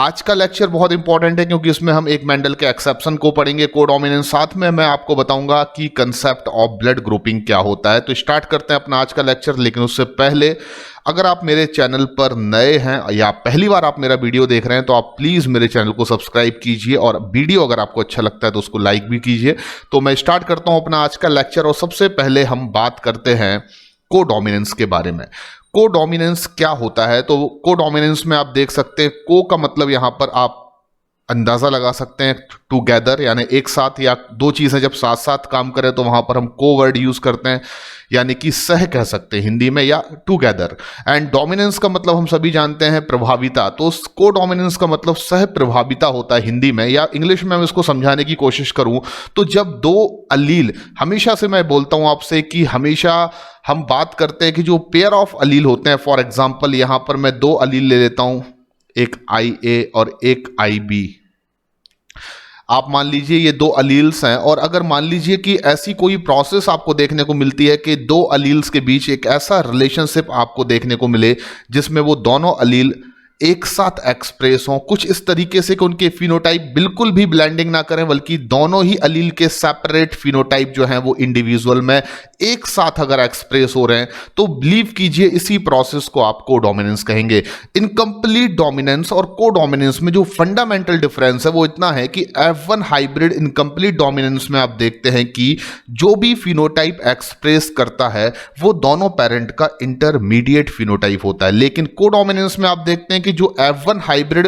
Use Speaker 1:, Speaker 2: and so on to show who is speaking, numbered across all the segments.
Speaker 1: आज का लेक्चर बहुत इंपॉर्टेंट है क्योंकि इसमें हम एक मेंडल के एक्सेप्शन को पढ़ेंगे, कोडोमिनेंस, साथ में मैं आपको बताऊंगा कि कंसेप्ट ऑफ ब्लड ग्रुपिंग क्या होता है। तो स्टार्ट करते हैं अपना आज का लेक्चर, लेकिन उससे पहले अगर आप मेरे चैनल पर नए हैं या पहली बार आप मेरा वीडियो देख रहे हैं तो आप प्लीज़ मेरे चैनल को सब्सक्राइब कीजिए और वीडियो अगर आपको अच्छा लगता है तो उसको लाइक भी कीजिए। तो मैं स्टार्ट करता हूं अपना आज का लेक्चर और सबसे पहले हम बात करते हैं कोडोमिनेंस के बारे में। कोडोमिनेंस क्या होता है? तो कोडोमिनेंस में आप देख सकते हैं को का मतलब यहां पर आप अंदाजा लगा सकते हैं टुगेदर, यानी एक साथ, या दो चीजें जब साथ साथ काम करें तो वहां पर हम को वर्ड यूज करते हैं, यानी कि सह कह सकते हैं हिंदी में, या टुगेदर। एंड डोमिनेंस का मतलब हम सभी जानते हैं प्रभाविता, तो को डोमिनेंस का मतलब सह प्रभाविता होता है हिंदी में, या इंग्लिश में हम इसको समझाने की कोशिश करूं तो जब दो अलील, हमेशा से मैं बोलता हूं आपसे कि हमेशा हम बात करते हैं कि जो पेयर ऑफ अलील होते हैं, फॉर एग्जाम्पल यहां पर मैं दो अलील ले लेता हूं, एक आई ए और एक आई बी। आप मान लीजिए ये दो अलील्स हैं और अगर मान लीजिए कि ऐसी कोई प्रोसेस आपको देखने को मिलती है कि दो अलील्स के बीच एक ऐसा रिलेशनशिप आपको देखने को मिले जिसमें वो दोनों अलील एक साथ एक्सप्रेस हों, कुछ इस तरीके से कि उनके फिनोटाइप बिल्कुल भी ब्लेंडिंग ना करें बल्कि दोनों ही अलील के सेपरेट फिनोटाइप जो हैं वो इंडिविजुअल में एक साथ अगर एक्सप्रेस हो रहे हैं तो बिलीव कीजिए इसी प्रोसेस को आप कोडोमिनेंस कहेंगे। इनकम्प्लीट डोमिनेंस और कोडोमिनेंस में जो फंडामेंटल डिफरेंस है वो इतना है कि F1 हाइब्रिड इनकम्प्लीट डोमिनेंस में आप देखते हैं कि जो भी फिनोटाइप एक्सप्रेस करता है वो दोनों पेरेंट का इंटरमीडिएट फिनोटाइप होता है, लेकिन कोडोमिनेंस में आप देखते हैं कि जो F1 हाइब्रिड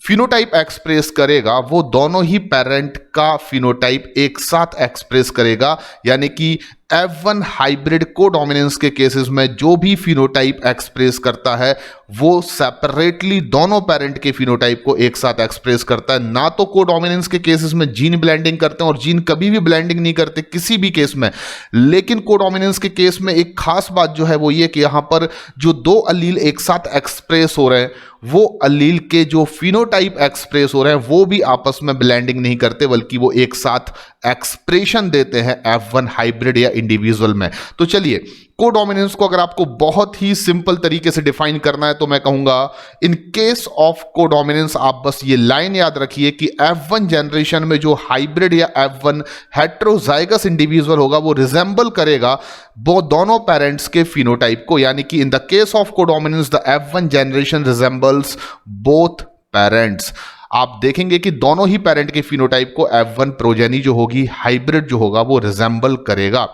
Speaker 1: फिनोटाइप एक्सप्रेस करेगा वो दोनों ही पेरेंट का फिनोटाइप एक साथ एक्सप्रेस करेगा, यानी कि F1 हाइब्रिड कोडोमिनेंस के केसेस में जो भी फिनोटाइप एक्सप्रेस करता है वो सेपरेटली दोनों पेरेंट के फिनोटाइप को एक साथ एक्सप्रेस करता है। ना तो कोडोमिनेंस के केसेस में जीन ब्लेंडिंग करते हैं और जीन कभी भी ब्लेंडिंग नहीं करते किसी भी केस में, लेकिन कोडोमिनेंस के केस में एक खास बात जो है वो ये कि यहां पर जो दो अलील एक साथ एक्सप्रेस हो रहे हैं वो अलील के जो फिनोटाइप एक्सप्रेस हो रहे हैं वो भी आपस में ब्लेंडिंग नहीं करते बल्कि वो एक साथ एक्सप्रेशन देते हैं F1 हाइब्रिड या इंडिविजुअल में। तो चलिए कोडोमिनेंस को अगर आपको बहुत ही सिंपल तरीके से डिफाइन करना है तो मैं कहूंगा इन केस ऑफ कोडोमिनेंस आप बस ये लाइन याद रखिए कि F1 जनरेशन में जो हाइब्रिड या F1 हेट्रोजाइगस इंडिविजुअल होगा वो रिजेंबल करेगा वो दोनों पेरेंट्स के फिनोटाइप को, यानी कि in the case of codominance the F1 generation resembles both parents. आप देखेंगे कि दोनों ही पेरेंट के फिनोटाइप को F1 प्रोजेनी जो होगी, हाइब्रिड जो होगा, वो रिजेंबल करेगा।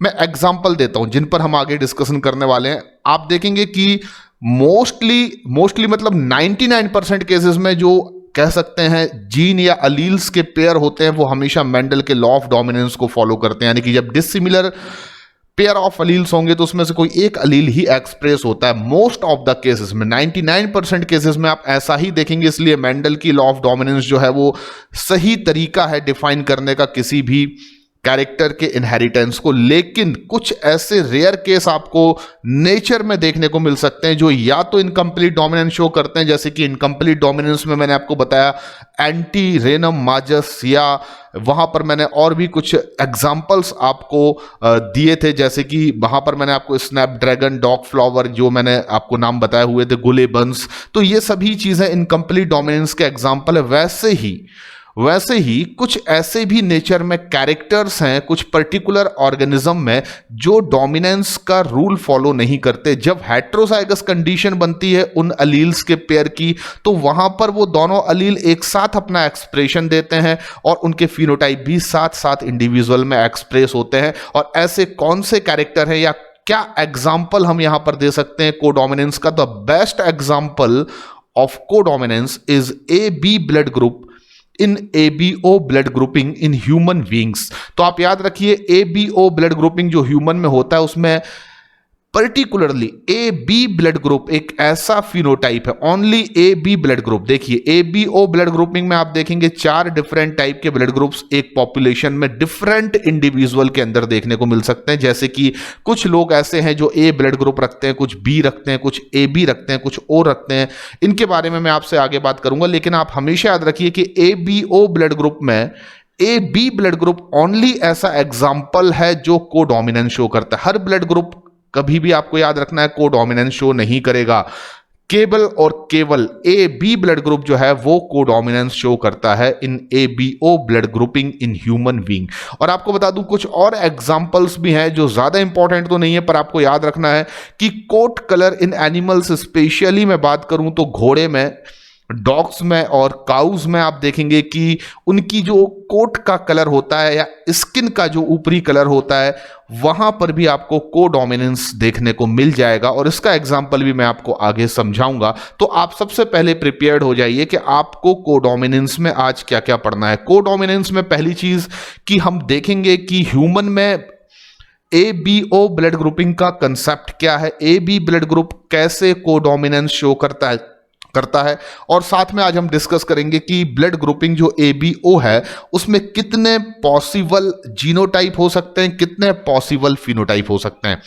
Speaker 1: मैं एग्जांपल देता हूं जिन पर हम आगे डिस्कशन करने वाले हैं। आप देखेंगे कि मोस्टली मतलब 99% केसेस में जो कह सकते हैं जीन या अलील्स के पेयर होते हैं वो हमेशा मेंडल के लॉ ऑफ डोमिनेंस को फॉलो करते हैं, यानी कि जब डिसिमिलर पेयर ऑफ अलील्स होंगे तो उसमें से कोई एक अलील ही एक्सप्रेस होता है। मोस्ट ऑफ द केसेस में 99% केसेस में आप ऐसा ही देखेंगे, इसलिए मेंडल की लॉ ऑफ डोमिनेंस जो है वो सही तरीका है डिफाइन करने का किसी भी कैरेक्टर के इनहेरिटेंस को। लेकिन कुछ ऐसे रेयर केस आपको नेचर में देखने को मिल सकते हैं जो या तो इनकम्प्लीट डोमिनेंस शो करते हैं, जैसे कि इनकम्प्लीट डोमिनेंस में मैंने आपको बताया एंटी रेनम माजस, या वहां पर मैंने और भी कुछ एग्जाम्पल्स आपको दिए थे, जैसे कि वहां पर मैंने आपको स्नैपड्रैगन, डॉग फ्लावर, जो मैंने आपको नाम बताए हुए थे, गुलेबंस, तो ये सभी चीजें इनकम्प्लीट डोमिनेंस के एग्जाम्पल है। वैसे ही कुछ ऐसे भी नेचर में कैरेक्टर्स हैं कुछ पर्टिकुलर ऑर्गेनिज्म में जो डोमिनेंस का रूल फॉलो नहीं करते। जब हेट्रोजाइगस कंडीशन बनती है उन अलील्स के पेयर की तो वहां पर वो दोनों अलील एक साथ अपना एक्सप्रेशन देते हैं और उनके फिनोटाइप भी साथ साथ इंडिविजुअल में एक्सप्रेस होते हैं। और ऐसे कौन से कैरेक्टर हैं या क्या एग्जाम्पल हम यहां पर दे सकते हैं कोडोमिनेंस का? The best example of codominance is AB blood group in ABO blood grouping in human beings. तो आप याद रखिए ABO ब्लड ग्रुपिंग जो ह्यूमन में होता है उसमें पर्टिकुलरली AB ब्लड ग्रुप एक ऐसा फिनोटाइप है, ओनली AB ब्लड ग्रुप। देखिए ABO ब्लड ग्रुपिंग में आप देखेंगे 4 डिफरेंट टाइप के ब्लड ग्रुप्स एक पॉपुलेशन में डिफरेंट इंडिविजुअल के अंदर देखने को मिल सकते हैं, जैसे कि कुछ लोग ऐसे हैं जो A ब्लड ग्रुप रखते हैं, कुछ B रखते हैं, कुछ AB रखते हैं, कुछ O रखते हैं। इनके बारे में मैं आपसे आगे बात करूंगा, लेकिन आप हमेशा याद रखिए कि ABO ब्लड ग्रुप में AB ब्लड ग्रुप ओनली ऐसा एग्जाम्पल है जो कोडोमिनेंस शो करता है। हर ब्लड ग्रुप कभी भी आपको याद रखना है कोडोमिनेंस शो नहीं करेगा। केवल ए बी ब्लड ग्रुप जो है वो कोडोमिनेंस शो करता है in A B O blood grouping in human being. और आपको बता दूं कुछ और एग्जांपल्स भी हैं जो ज्यादा इंपॉर्टेंट तो नहीं है, पर आपको याद रखना है कि coat colour in animals, specially मैं बात करूं तो घोड़े में, डॉग्स में और काउज में आप देखेंगे कि उनकी जो कोट का कलर होता है या स्किन का जो ऊपरी कलर होता है वहां पर भी आपको कोडोमिनेंस देखने को मिल जाएगा, और इसका एग्जांपल भी मैं आपको आगे समझाऊंगा। तो आप सबसे पहले प्रिपेयर्ड हो जाइए कि आपको कोडोमिनेंस में आज क्या क्या पढ़ना है। कोडोमिनेंस में पहली चीज कि हम देखेंगे कि ह्यूमन में A B O blood grouping का कंसेप्ट क्या है, ए बी ब्लड ग्रुप कैसे कोडोमिनेंस शो करता है, और साथ में आज हम डिस्कस करेंगे कि ब्लड ग्रुपिंग जो ABO है उसमें कितने पॉसिबल जीनोटाइप हो सकते हैं, कितने पॉसिबल फिनोटाइप हो सकते हैं।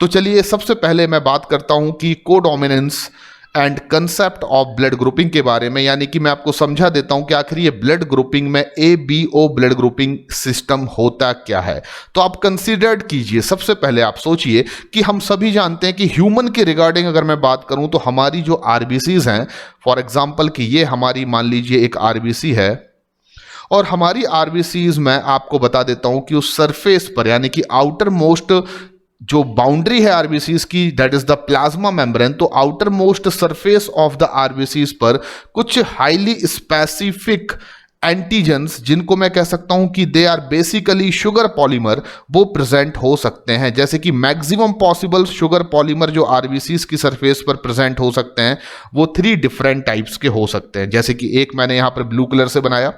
Speaker 1: तो चलिए सबसे पहले मैं बात करता हूं कि codominance and concept of blood grouping के बारे में, यानी कि मैं आपको समझा देता हूं कि आखिर ये ब्लड ग्रुपिंग में ABO ब्लड ग्रुपिंग सिस्टम होता क्या है। तो आप कंसीडर्ड कीजिए, सबसे पहले आप सोचिए कि हम सभी जानते हैं कि ह्यूमन के रिगार्डिंग अगर मैं बात करूं तो हमारी जो आरबीसीज हैं, फॉर एग्जाम्पल कि ये हमारी मान लीजिए एक आरबीसी है, और हमारी आरबीसीज में आपको बता देता हूं कि उस सरफेस पर यानी कि आउटर मोस्ट जो बाउंड्री है आरबीसीज की, that is the plasma membrane, तो outer most surface of the RBCs पर कुछ हाईली स्पेसिफिक एंटीजेंस, जिनको मैं कह सकता हूं कि they are basically sugar polymer, वो प्रेजेंट हो सकते हैं। जैसे कि मैक्सिमम पॉसिबल शुगर पॉलीमर जो आरबीसीज की सरफेस पर प्रेजेंट हो सकते हैं वो 3 डिफरेंट टाइप्स के हो सकते हैं। जैसे कि एक मैंने यहां पर ब्लू कलर से बनाया,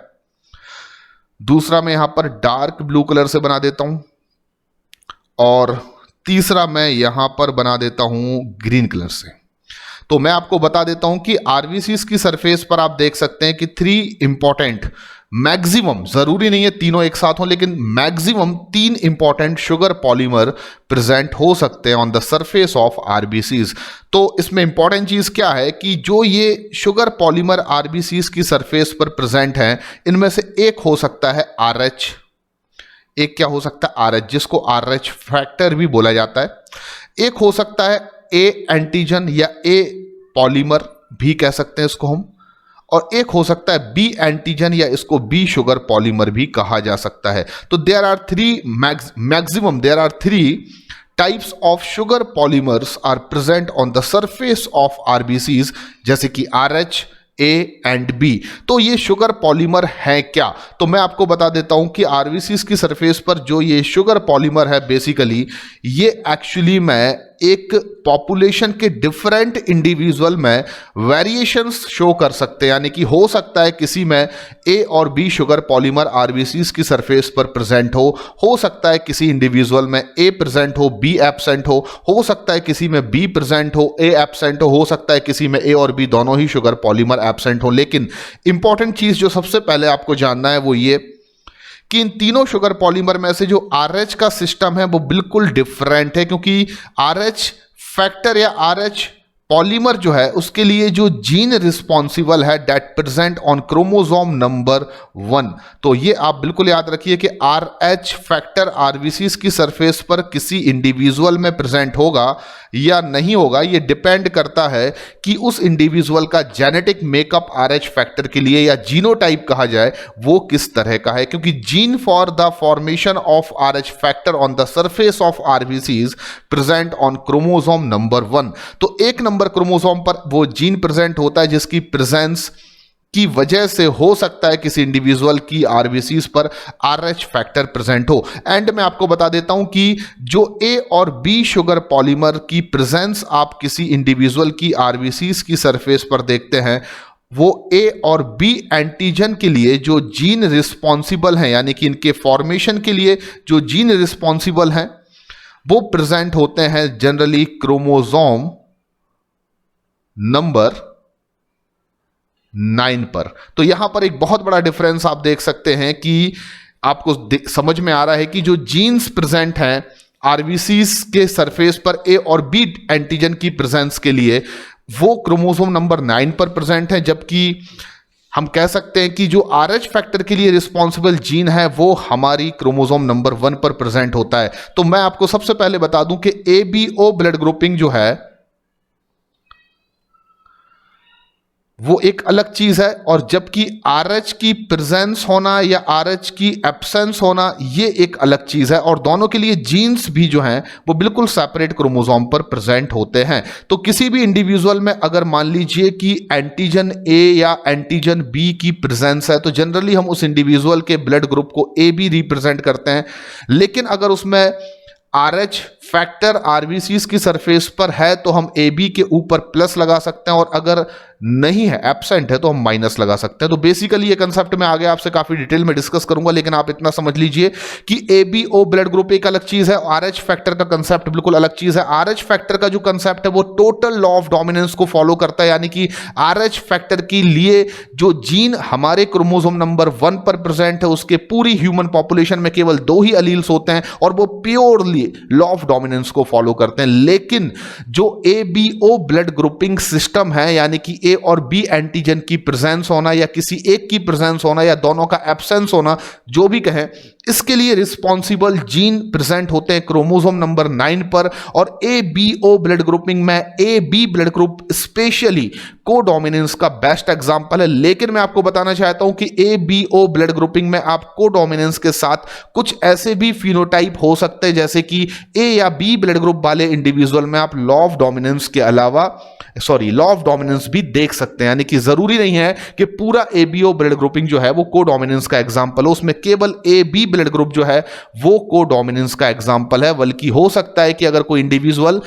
Speaker 1: दूसरा मैं यहां पर डार्क ब्लू कलर से बना देता हूं, और तीसरा मैं यहां पर बना देता हूं ग्रीन कलर से। तो मैं आपको बता देता हूं कि आरबीसीज की सरफेस पर आप देख सकते हैं कि 3 इंपॉर्टेंट, मैक्सिमम, जरूरी नहीं है तीनों एक साथ हो, लेकिन maximum 3 important sugar polymer present हो सकते हैं on the surface of RBCs. तो इसमें इंपॉर्टेंट चीज क्या है कि जो ये शुगर पॉलीमर आरबीसीज की सरफेस पर प्रेजेंट हैं, इनमें से एक हो सकता है RH, एक क्या हो सकता है RH, जिसको RH फैक्टर भी बोला जाता है। एक हो सकता है A एंटीजन या A पॉलीमर भी कह सकते हैं इसको हम, और एक हो सकता है B एंटीजन या इसको B शुगर पॉलीमर भी कहा जा सकता है। तो there are 3 maximum there are 3 types of sugar polymers are present on the surface of RBCs, जैसे कि RH, A एंड B। तो ये शुगर पॉलीमर है क्या, तो मैं आपको बता देता हूं कि आरबीसीज की सरफेस पर जो ये शुगर पॉलीमर है, बेसिकली ये एक्चुअली में एक पॉपुलेशन के डिफरेंट इंडिविजुअल में वेरिएशंस शो कर सकते हैं। यानी कि हो सकता है किसी में A और B शुगर पॉलीमर आरबीसीज की सरफेस पर प्रेजेंट हो सकता है किसी इंडिविजुअल में A प्रेजेंट हो, B एब्सेंट हो सकता है किसी में B प्रेजेंट हो, A एब्सेंट हो सकता है किसी में A और B दोनों ही शुगर पॉलीमर एब्सेंट हो। लेकिन इंपॉर्टेंट चीज जो सबसे पहले आपको जानना है वो ये कि इन तीनों शुगर पॉलीमर में से जो RH का सिस्टम है वो बिल्कुल डिफरेंट है, क्योंकि RH फैक्टर या RH पॉलीमर जो है उसके लिए जो जीन रिस्पॉन्सिबल है that present on chromosome number 1। तो ये आप बिल्कुल याद रखिए कि RH फैक्टर आरबीसीज की सरफेस पर किसी इंडिविजुअल में प्रेजेंट होगा या नहीं होगा, ये डिपेंड करता है कि उस इंडिविजुअल का जेनेटिक मेकअप RH फैक्टर के लिए या जीनोटाइप कहा जाए वो किस तरह का है। क्योंकि gene for the formation of RH factor on the surface of RBCs present on chromosome number 1। तो एक नंबर क्रोमोसोम पर वो जीन प्रेजेंट होता है जिसकी प्रेजेंस की वजह से हो सकता है किसी इंडिविजुअल की आरबीसीज पर RH फैक्टर प्रेजेंट हो। एंड मैं आपको बता देता हूं कि जो A और B शुगर पॉलीमर की प्रेजेंस आप किसी इंडिविजुअल की आरबीसीज की सरफेस पर देखते हैं, वो A और B एंटीजन के लिए जो जीन रिस्पॉन्सिबल हैं, यानी कि इनके फॉर्मेशन के लिए जो जीन रिस्पॉन्सिबल हैं, वो प्रेजेंट होते हैं जनरली क्रोमोसोम नंबर 9 पर। तो यहां पर एक बहुत बड़ा डिफरेंस आप देख सकते हैं कि आपको समझ में आ रहा है कि जो जीन्स प्रेजेंट हैं आरबीसीज के सरफेस पर A और B एंटीजन की प्रेजेंस के लिए वो क्रोमोसोम नंबर 9 पर प्रेजेंट है, जबकि हम कह सकते हैं कि जो RH फैक्टर के लिए रिस्पॉन्सिबल जीन है वो हमारी क्रोमोसोम नंबर 1 पर प्रेजेंट होता है। तो मैं आपको सबसे पहले बता दूं कि ABO ब्लड ग्रुपिंग जो है वो एक अलग चीज है, और जबकि RH की प्रेजेंस होना या RH की एब्सेंस होना ये एक अलग चीज है, और दोनों के लिए जीन्स भी जो हैं वो बिल्कुल सेपरेट क्रोमोसोम पर प्रेजेंट होते हैं। तो किसी भी इंडिविजुअल में अगर मान लीजिए कि एंटीजन A या एंटीजन B की प्रेजेंस है, तो जनरली हम उस इंडिविजुअल के ब्लड ग्रुप को AB रिप्रेजेंट करते हैं। लेकिन अगर उसमें RH फैक्टर RBCs की सरफेस पर है तो हम AB के ऊपर प्लस लगा सकते हैं, और अगर नहीं है, एब्सेंट है, तो हम माइनस लगा सकते हैं। तो बेसिकली ये कंसेप्ट मैं आगे आपसे काफी डिटेल में डिस्कस करूंगा, लेकिन आप इतना समझ लीजिए कि ABO ब्लड ग्रुप एक अलग चीज है, RH फैक्टर का कंसेप्ट बिल्कुल अलग चीज है। RH फैक्टर का जो कंसेप्ट है वो टोटल लॉ ऑफ डोमिनेंस को फॉलो करता है, यानी कि RH फैक्टर के लिए जो जीन हमारे क्रोमोसोम नंबर 1 पर प्रेजेंट है, उसके पूरी ह्यूमन पॉपुलेशन में केवल 2 ही अलील्स होते हैं, और वो प्योरली लॉ ऑफ डोमिनेंस को फॉलो करते हैं। लेकिन जो ABO ब्लड ग्रुपिंग सिस्टम है, यानी कि A और B एंटीजन की प्रेजेंस होना या किसी एक की प्रेजेंस होना या दोनों का एब्सेंस होना, जो भी कहें, इसके लिए रिस्पॉन्सिबल जीन प्रेजेंट होते हैं क्रोमोसोम नंबर 9 पर। और ABO ब्लड ग्रुपिंग में AB blood group specially codominance का बेस्ट एग्जांपल है। लेकिन मैं आपको बताना चाहता हूं कि ABO ब्लड ग्रुपिंग में आप कोडोमिनेंस के साथ कुछ ऐसे भी फिनोटाइप हो सकते हैं, जैसे कि A या B ब्लड ग्रुप वाले इंडिविजुअल में आप लॉ ऑफ डोमिनेंस के अलावा लॉ ऑफ डोमिनेंस भी देख सकते हैं। यानी कि जरूरी नहीं है कि पूरा ABO ब्लड ग्रुपिंग जो है वो कोडोमिनेंस का एग्जांपल हो, उसमें केवल AB ब्लड ग्रुप जो है वो कोडोमिनेंस का एग्जांपल है। बल्कि हो सकता है कि अगर कोई इंडिविजुअल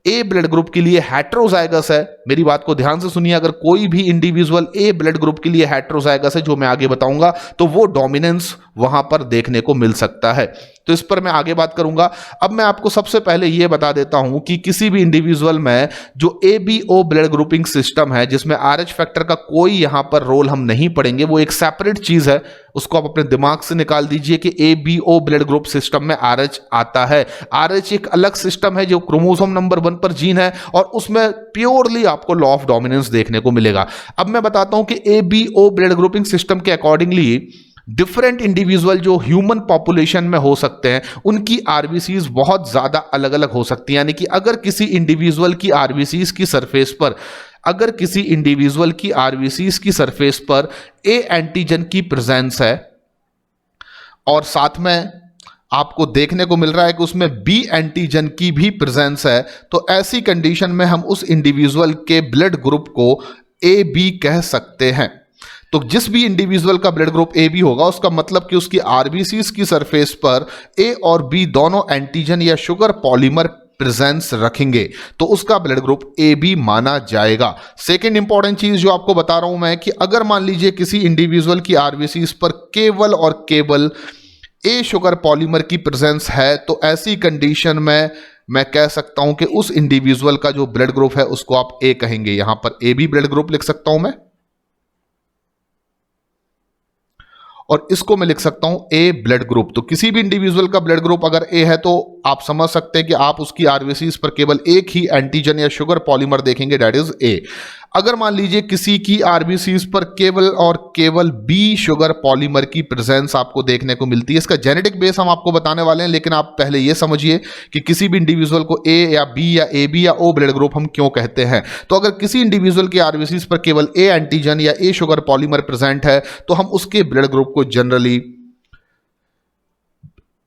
Speaker 1: A ब्लड ग्रुप के लिए हेट्रोजाइगस है, मेरी बात को ध्यान से सुनिए, अगर कोई भी इंडिविजुअल A ब्लड ग्रुप के लिए हेट्रोजाइगस है, जो मैं आगे बताऊंगा, तो वो डोमिनेंस वहां पर देखने को मिल सकता है। तो इस पर मैं आगे बात करूंगा। अब मैं आपको सबसे पहले यह बता देता हूं कि किसी भी इंडिविजुअल में जो ABO ब्लड ग्रुपिंग सिस्टम है, जिसमें RH फैक्टर का कोई यहां पर रोल हम नहीं पढ़ेंगे, वो एक सेपरेट चीज है, उसको आप अपने दिमाग से निकाल दीजिए कि ABO ब्लड ग्रुप सिस्टम में RH आता है। RH एक अलग सिस्टम है जो क्रोमोसोम नंबर 1 पर जीन है, और उसमें प्योरली आपको लॉ ऑफ डोमिनेंस देखने को मिलेगा। अब मैं बताता हूं कि ABO ब्लड ग्रुपिंग सिस्टम के अकॉर्डिंगली डिफरेंट इंडिविजुअल जो ह्यूमन पॉपुलेशन में हो सकते हैं, उनकी RBCs बहुत ज्यादा अलग अलग हो सकती हैं। यानी कि अगर किसी इंडिविजुअल की RBCs की सरफेस पर A एंटीजन की प्रेजेंस है, और साथ में आपको देखने को मिल रहा है कि उसमें B एंटीजन की भी प्रेजेंस है, तो ऐसी कंडीशन में हम उस इंडिविजुअल के ब्लड ग्रुप को AB कह सकते हैं। तो जिस भी इंडिविजुअल का ब्लड ग्रुप AB होगा, उसका मतलब कि उसकी RBCs की सरफेस पर A और B दोनों एंटीजन या शुगर पॉलीमर प्रेजेंस रखेंगे, तो उसका ब्लड ग्रुप AB माना जाएगा। सेकेंड इंपॉर्टेंट चीज जो आपको बता रहा हूं मैं, कि अगर मान लीजिए किसी इंडिविजुअल की RBCs पर केवल और केवल A शुगर पॉलीमर की प्रेजेंस है, तो ऐसी कंडीशन में मैं कह सकता हूं कि उस इंडिविजुअल का जो ब्लड ग्रुप है उसको आप A कहेंगे। यहां पर AB ब्लड ग्रुप लिख सकता हूं मैं, और इसको मैं लिख सकता हूं A ब्लड ग्रुप। तो किसी भी इंडिविजुअल का ब्लड ग्रुप अगर A है, तो आप समझ सकते हैं कि आप उसकी RBCs पर केवल एक ही एंटीजन या शुगर पॉलीमर देखेंगे, दैट इज A। अगर मान लीजिए किसी की RBCs पर केवल और केवल B शुगर पॉलीमर की प्रेजेंस आपको देखने को मिलती है, इसका जेनेटिक बेस हम आपको बताने वाले हैं, लेकिन आप पहले यह समझिए कि किसी भी इंडिविजुअल को A या B या AB या O ब्लड ग्रुप हम क्यों कहते हैं। तो अगर किसी इंडिविजुअल की RBCs पर केवल A एंटीजन या A शुगर पॉलीमर प्रेजेंट है, तो हम उसके ब्लड ग्रुप को जनरली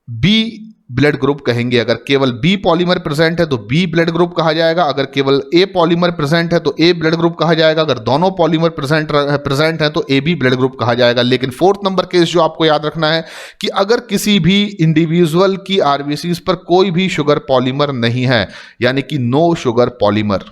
Speaker 1: B ब्लड ग्रुप कहेंगे। अगर केवल B पॉलीमर प्रेजेंट है तो B ब्लड ग्रुप कहा जाएगा, अगर केवल A पॉलीमर प्रेजेंट है तो A ब्लड ग्रुप कहा जाएगा, अगर दोनों पॉलीमर प्रेजेंट है तो AB ब्लड ग्रुप कहा जाएगा। लेकिन फोर्थ नंबर केस जो आपको याद रखना है कि अगर किसी भी इंडिविजुअल की RBCs पर कोई भी शुगर पॉलीमर नहीं है, यानी कि नो शुगर पॉलीमर,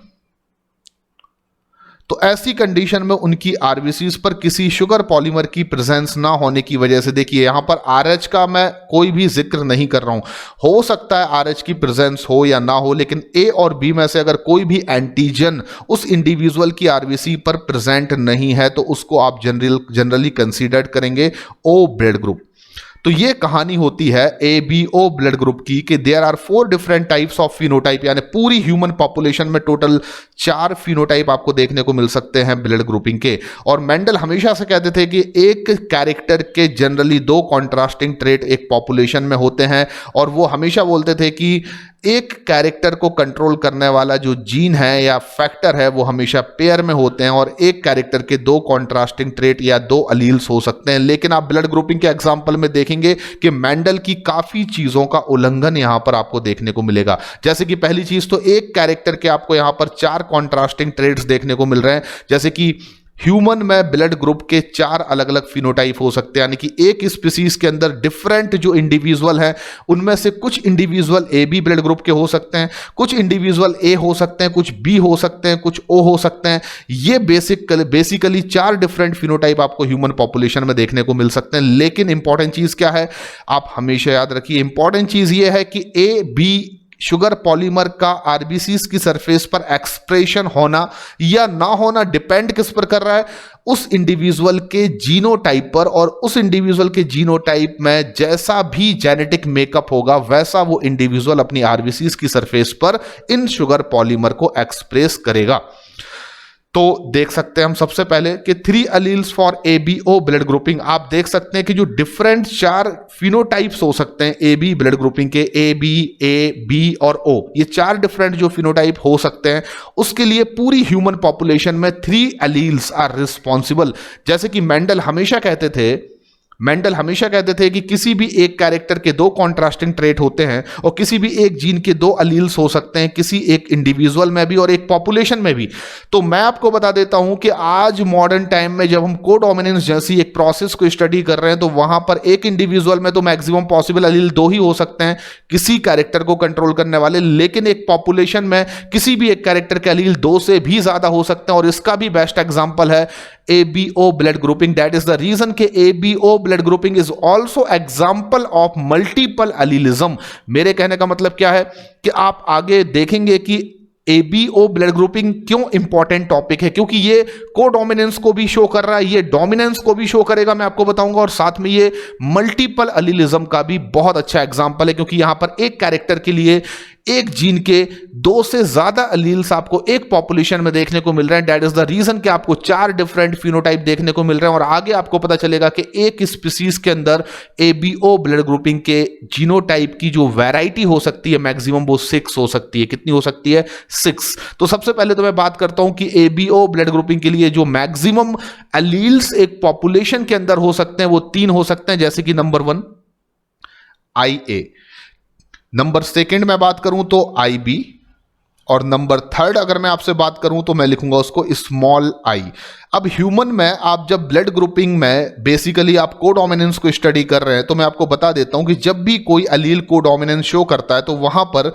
Speaker 1: तो ऐसी कंडीशन में उनकी RBCs पर किसी शुगर पॉलीमर की प्रेजेंस ना होने की वजह से, देखिए यहां पर RH का मैं कोई भी जिक्र नहीं कर रहा हूं, हो सकता है RH की प्रेजेंस हो या ना हो, लेकिन A और B में से अगर कोई भी एंटीजन उस इंडिविजुअल की RBC पर प्रेजेंट नहीं है, तो उसको आप जनरली कंसीडर करेंगे O ब्लड ग्रुप। तो ये कहानी होती है ABO ब्लड ग्रुप की, कि there are 4 different types of phenotype, यानी पूरी ह्यूमन पॉपुलेशन में टोटल 4 फिनोटाइप आपको देखने को मिल सकते हैं ब्लड ग्रुपिंग के। और मेंडल हमेशा से कहते थे कि एक कैरेक्टर के जनरली 2 कॉन्ट्रास्टिंग ट्रेट एक पॉपुलेशन में होते हैं, और वो हमेशा बोलते थे कि एक कैरेक्टर को कंट्रोल करने वाला जो जीन है या फैक्टर है वो हमेशा पेयर में होते हैं और एक कैरेक्टर के दो कॉन्ट्रास्टिंग ट्रेट या दो अलील्स हो सकते हैं। लेकिन आप ब्लड ग्रुपिंग के एग्जांपल में देखेंगे कि मेंडल की काफी चीजों का उल्लंघन यहां पर आपको देखने को मिलेगा। जैसे कि पहली चीज तो एक कैरेक्टर के आपको यहां पर 4 कॉन्ट्रास्टिंग ट्रेट्स देखने को मिल रहे हैं। जैसे कि ह्यूमन में ब्लड ग्रुप के 4 अलग अलग फिनोटाइप हो सकते हैं, यानी कि एक स्पीसीज के अंदर डिफरेंट जो इंडिविजुअल हैं उनमें से कुछ individual A B blood group के हो सकते हैं, कुछ इंडिविजुअल ए हो सकते हैं, कुछ बी हो सकते हैं, कुछ ओ हो सकते हैं। ये बेसिकली 4 डिफरेंट फिनोटाइप आपको ह्यूमन पॉपुलेशन में देखने को मिल सकते हैं। लेकिन इंपॉर्टेंट चीज क्या है, आप हमेशा याद रखिए, इंपॉर्टेंट चीज ये है कि ए बी शुगर पॉलीमर का आरबीसीज की सरफेस पर एक्सप्रेशन होना या ना होना डिपेंड किस पर कर रहा है, उस इंडिविजुअल के जीनोटाइप पर। और उस इंडिविजुअल के जीनोटाइप में जैसा भी जेनेटिक मेकअप होगा वैसा वो इंडिविजुअल अपनी आरबीसीज की सरफेस पर इन शुगर पॉलीमर को एक्सप्रेस करेगा। तो देख सकते हैं हम सबसे पहले कि 3 alleles for ABO blood grouping. आप देख सकते हैं कि जो डिफरेंट 4 फिनोटाइप्स हो सकते हैं ए बी ब्लड ग्रुपिंग के, ए बी और ओ, ये 4 डिफरेंट जो फिनोटाइप हो सकते हैं उसके लिए पूरी ह्यूमन पॉपुलेशन में 3 अलील्स आर रिस्पॉन्सिबल। जैसे कि मेंडल हमेशा कहते थे कि किसी भी एक कैरेक्टर के 2 कॉन्ट्रास्टिंग ट्रेट होते हैं और किसी भी एक जीन के 2 अलील्स हो सकते हैं, किसी एक इंडिविजुअल में भी और एक पॉपुलेशन में भी। तो मैं आपको बता देता हूं कि आज मॉडर्न टाइम में जब हम कोडोमिनेंस जैसी एक प्रोसेस को स्टडी कर रहे हैं तो वहां पर एक इंडिविजुअल में तो मैक्सिमम पॉसिबल अलील 2 ही हो सकते हैं किसी कैरेक्टर को कंट्रोल करने वाले, लेकिन एक पॉपुलेशन में किसी भी एक कैरेक्टर के अलील 2 से भी ज्यादा हो सकते हैं। और इसका भी बेस्ट एग्जांपल है ABO blood grouping. That is the reason कि ABO blood grouping is also example of multiple allelism. मेरे कहने का मतलब क्या है कि आप आगे देखेंगे कि ABO ब्लड ग्रुपिंग क्यों इंपॉर्टेंट टॉपिक है, क्योंकि ये कोडोमिनेंस को भी शो कर रहा है, ये डोमिनेंस को भी शो करेगा, मैं आपको बताऊंगा, और साथ में ये मल्टीपल अलीलिज्म का भी बहुत अच्छा एग्जांपल है, क्योंकि यहां पर एक कैरेक्टर के लिए एक जीन के 2 से ज्यादा अलील्स आपको एक पॉपुलेशन में देखने को मिल रहे हैं। दैट इज द रीजन कि आपको 4 डिफरेंट फिनोटाइप देखने को मिल रहे हैं। और आगे आपको पता चलेगा कि एक स्पीसीज के अंदर ABO ब्लड ग्रुपिंग के जीनोटाइप की जो वैरायटी हो सकती है मैक्सिमम वो 6 हो सकती है। कितनी हो सकती है? 6। तो सबसे पहले तो मैं बात करता हूं कि ABO ब्लड ग्रुपिंग के लिए जो मैक्सिमम अलील्स एक पॉपुलेशन के अंदर हो सकते हैं वो 3 हो सकते हैं। जैसे कि नंबर 1 IA, नंबर 2 मैं बात करूं तो IB, और नंबर 3 अगर मैं आपसे बात करूं तो मैं लिखूंगा उसको स्मॉल आई। अब ह्यूमन में आप जब ब्लड ग्रुपिंग में बेसिकली आप कोडोमिनेंस को स्टडी कर रहे हैं तो मैं आपको बता देता हूं कि जब भी कोई अलील कोडोमिनेंस शो करता है तो वहां पर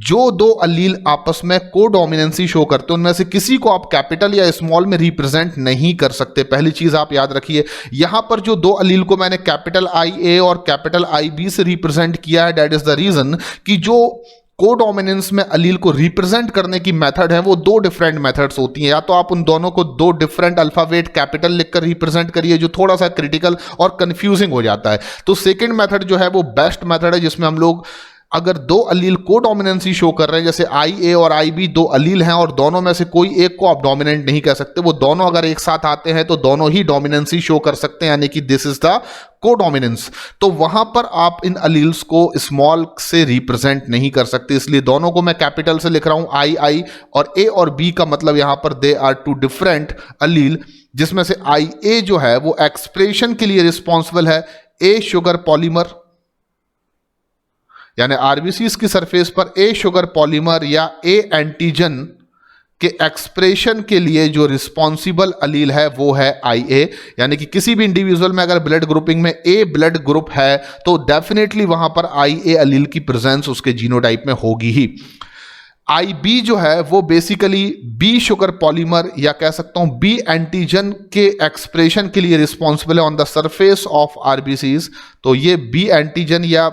Speaker 1: जो 2 अलील आपस में कोडोमिनेंसी शो करते हैं उनमें से किसी को आप कैपिटल या स्मॉल में रिप्रेजेंट नहीं कर सकते। पहली चीज आप याद रखिए, यहां पर जो 2 अलील को मैंने कैपिटल IA और कैपिटल IB से रिप्रेजेंट किया है, दैट इज द रीजन कि जो कोडोमिनेंस में अलील को रिप्रेजेंट करने की मेथड है वो 2 डिफरेंट मेथड्स होती हैं। या तो आप उन दोनों को 2 डिफरेंट अल्फाबेट कैपिटल लिखकर रिप्रेजेंट करिए, जो थोड़ा सा क्रिटिकल और कंफ्यूजिंग हो जाता है। तो सेकंड मेथड जो है वो बेस्ट मेथड है, जिसमें हम लोग अगर 2 अलील कोडोमिनेंसी शो कर रहे हैं, जैसे IA और IB 2 अलील हैं और दोनों में से कोई एक को आप डोमिनेंट नहीं कह सकते, वो दोनों अगर एक साथ आते हैं तो दोनों ही डोमिनेंसी शो कर सकते हैं, यानी कि दिस इज द कोडोमिनेंस। तो वहां पर आप इन अलील्स को स्मॉल से रिप्रेजेंट नहीं कर सकते, इसलिए दोनों को मैं कैपिटल से लिख रहा हूं II, और A और B का मतलब यहां पर दे आर 2 डिफरेंट अलील, जिसमें से IA जो है वो एक्सप्रेशन के लिए रिस्पॉन्सिबल है A शुगर पॉलीमर, यानी आरबीसीज की सरफेस पर A शुगर पॉलीमर या A एंटीजन के एक्सप्रेशन के लिए जो रिस्पॉन्सिबल अलील है वो है IA। यानी कि किसी भी इंडिविजुअल में अगर ब्लड ग्रुपिंग में A ब्लड ग्रुप है तो डेफिनेटली वहां पर IA अलील की प्रेजेंस उसके जीनोटाइप में होगी ही। IB जो है वो बेसिकली B शुगर पॉलीमर या कह सकता हूं B एंटीजन के एक्सप्रेशन के लिए रिस्पॉन्सिबल है on the surface of RBCs. तो ये B एंटीजन या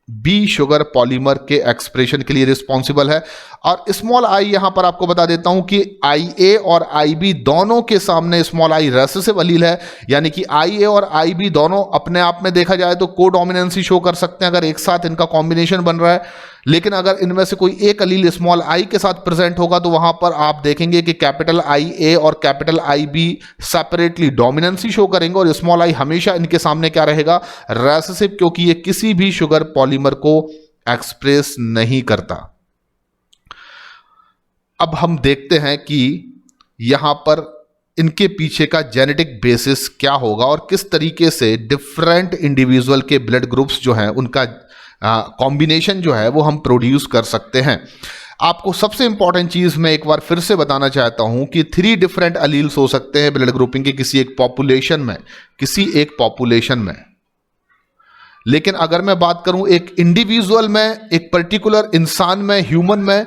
Speaker 1: B शुगर पॉलीमर के एक्सप्रेशन के लिए रिस्पॉन्सिबल है। और स्मॉल आई यहां पर आपको बता देता हूं कि IA और IB दोनों के सामने स्मॉल आई रेसेसिव अलील है, यानी कि IA और IB दोनों अपने आप में देखा जाए तो कोडोमिनेंसी शो कर सकते हैं अगर एक साथ इनका कॉम्बिनेशन बन रहा है। लेकिन अगर इनमें से कोई एक अलील स्मॉल आई के साथ प्रेजेंट होगा तो वहां पर आप देखेंगे कि कैपिटल IA और capital IB separately dominancy show करेंगे और स्मॉल आई हमेशा इनके सामने क्या रहेगा? रेसेसिव, क्योंकि ये किसी भी शुगर पॉलीमर को एक्सप्रेस नहीं करता। अब हम देखते हैं कि यहां पर इनके पीछे का जेनेटिक बेसिस क्या होगा और किस तरीके से डिफरेंट इंडिविजुअल के ब्लड ग्रुप्स जो हैं उनका कॉम्बिनेशन जो है वो हम प्रोड्यूस कर सकते हैं। आपको सबसे इंपॉर्टेंट चीज मैं एक बार फिर से बताना चाहता हूं कि 3 डिफरेंट अलील्स हो सकते हैं ब्लड ग्रुपिंग के किसी एक पॉपुलेशन में, लेकिन अगर मैं बात करूं एक इंडिविजुअल में, एक पर्टिकुलर इंसान में, ह्यूमन में,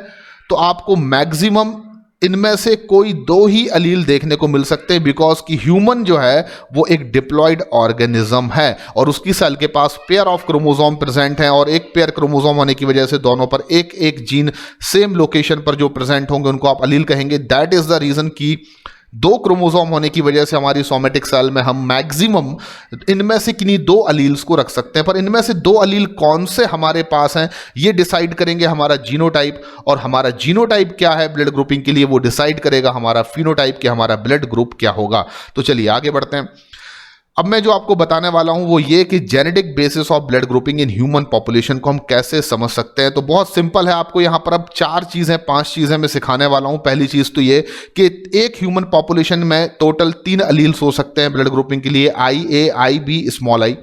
Speaker 1: तो आपको मैक्सिमम इनमें से कोई 2 ही अलील देखने को मिल सकते हैं, बिकॉज कि ह्यूमन जो है वो एक डिप्लॉयड ऑर्गेनिज्म है और उसकी सेल के पास पेयर ऑफ क्रोमोसोम प्रेजेंट है और एक पेयर क्रोमोसोम होने की वजह से दोनों पर एक एक जीन सेम लोकेशन पर जो प्रेजेंट होंगे उनको आप अलील कहेंगे। दैट इज द रीजन कि 2 क्रोमोसोम होने की वजह से हमारी सोमेटिक सेल में हम मैक्सिमम इनमें से किन्हीं 2 अलील्स को रख सकते हैं, पर इनमें से 2 अलील कौन से हमारे पास हैं ये डिसाइड करेंगे हमारा जीनोटाइप, और हमारा जीनोटाइप क्या है ब्लड ग्रुपिंग के लिए वो डिसाइड करेगा हमारा फिनोटाइप कि हमारा ब्लड ग्रुप क्या होगा। तो चलिए आगे बढ़ते हैं। अब मैं जो आपको बताने वाला हूं वो ये कि genetic basis of blood grouping in human population को हम कैसे समझ सकते हैं। तो बहुत सिंपल है, आपको यहां पर अब 5 चीजें मैं सिखाने वाला हूं। पहली चीज तो ये कि एक ह्यूमन पॉपुलेशन में टोटल 3 अलील्स हो सकते हैं ब्लड ग्रुपिंग के लिए, IA, IB, small I.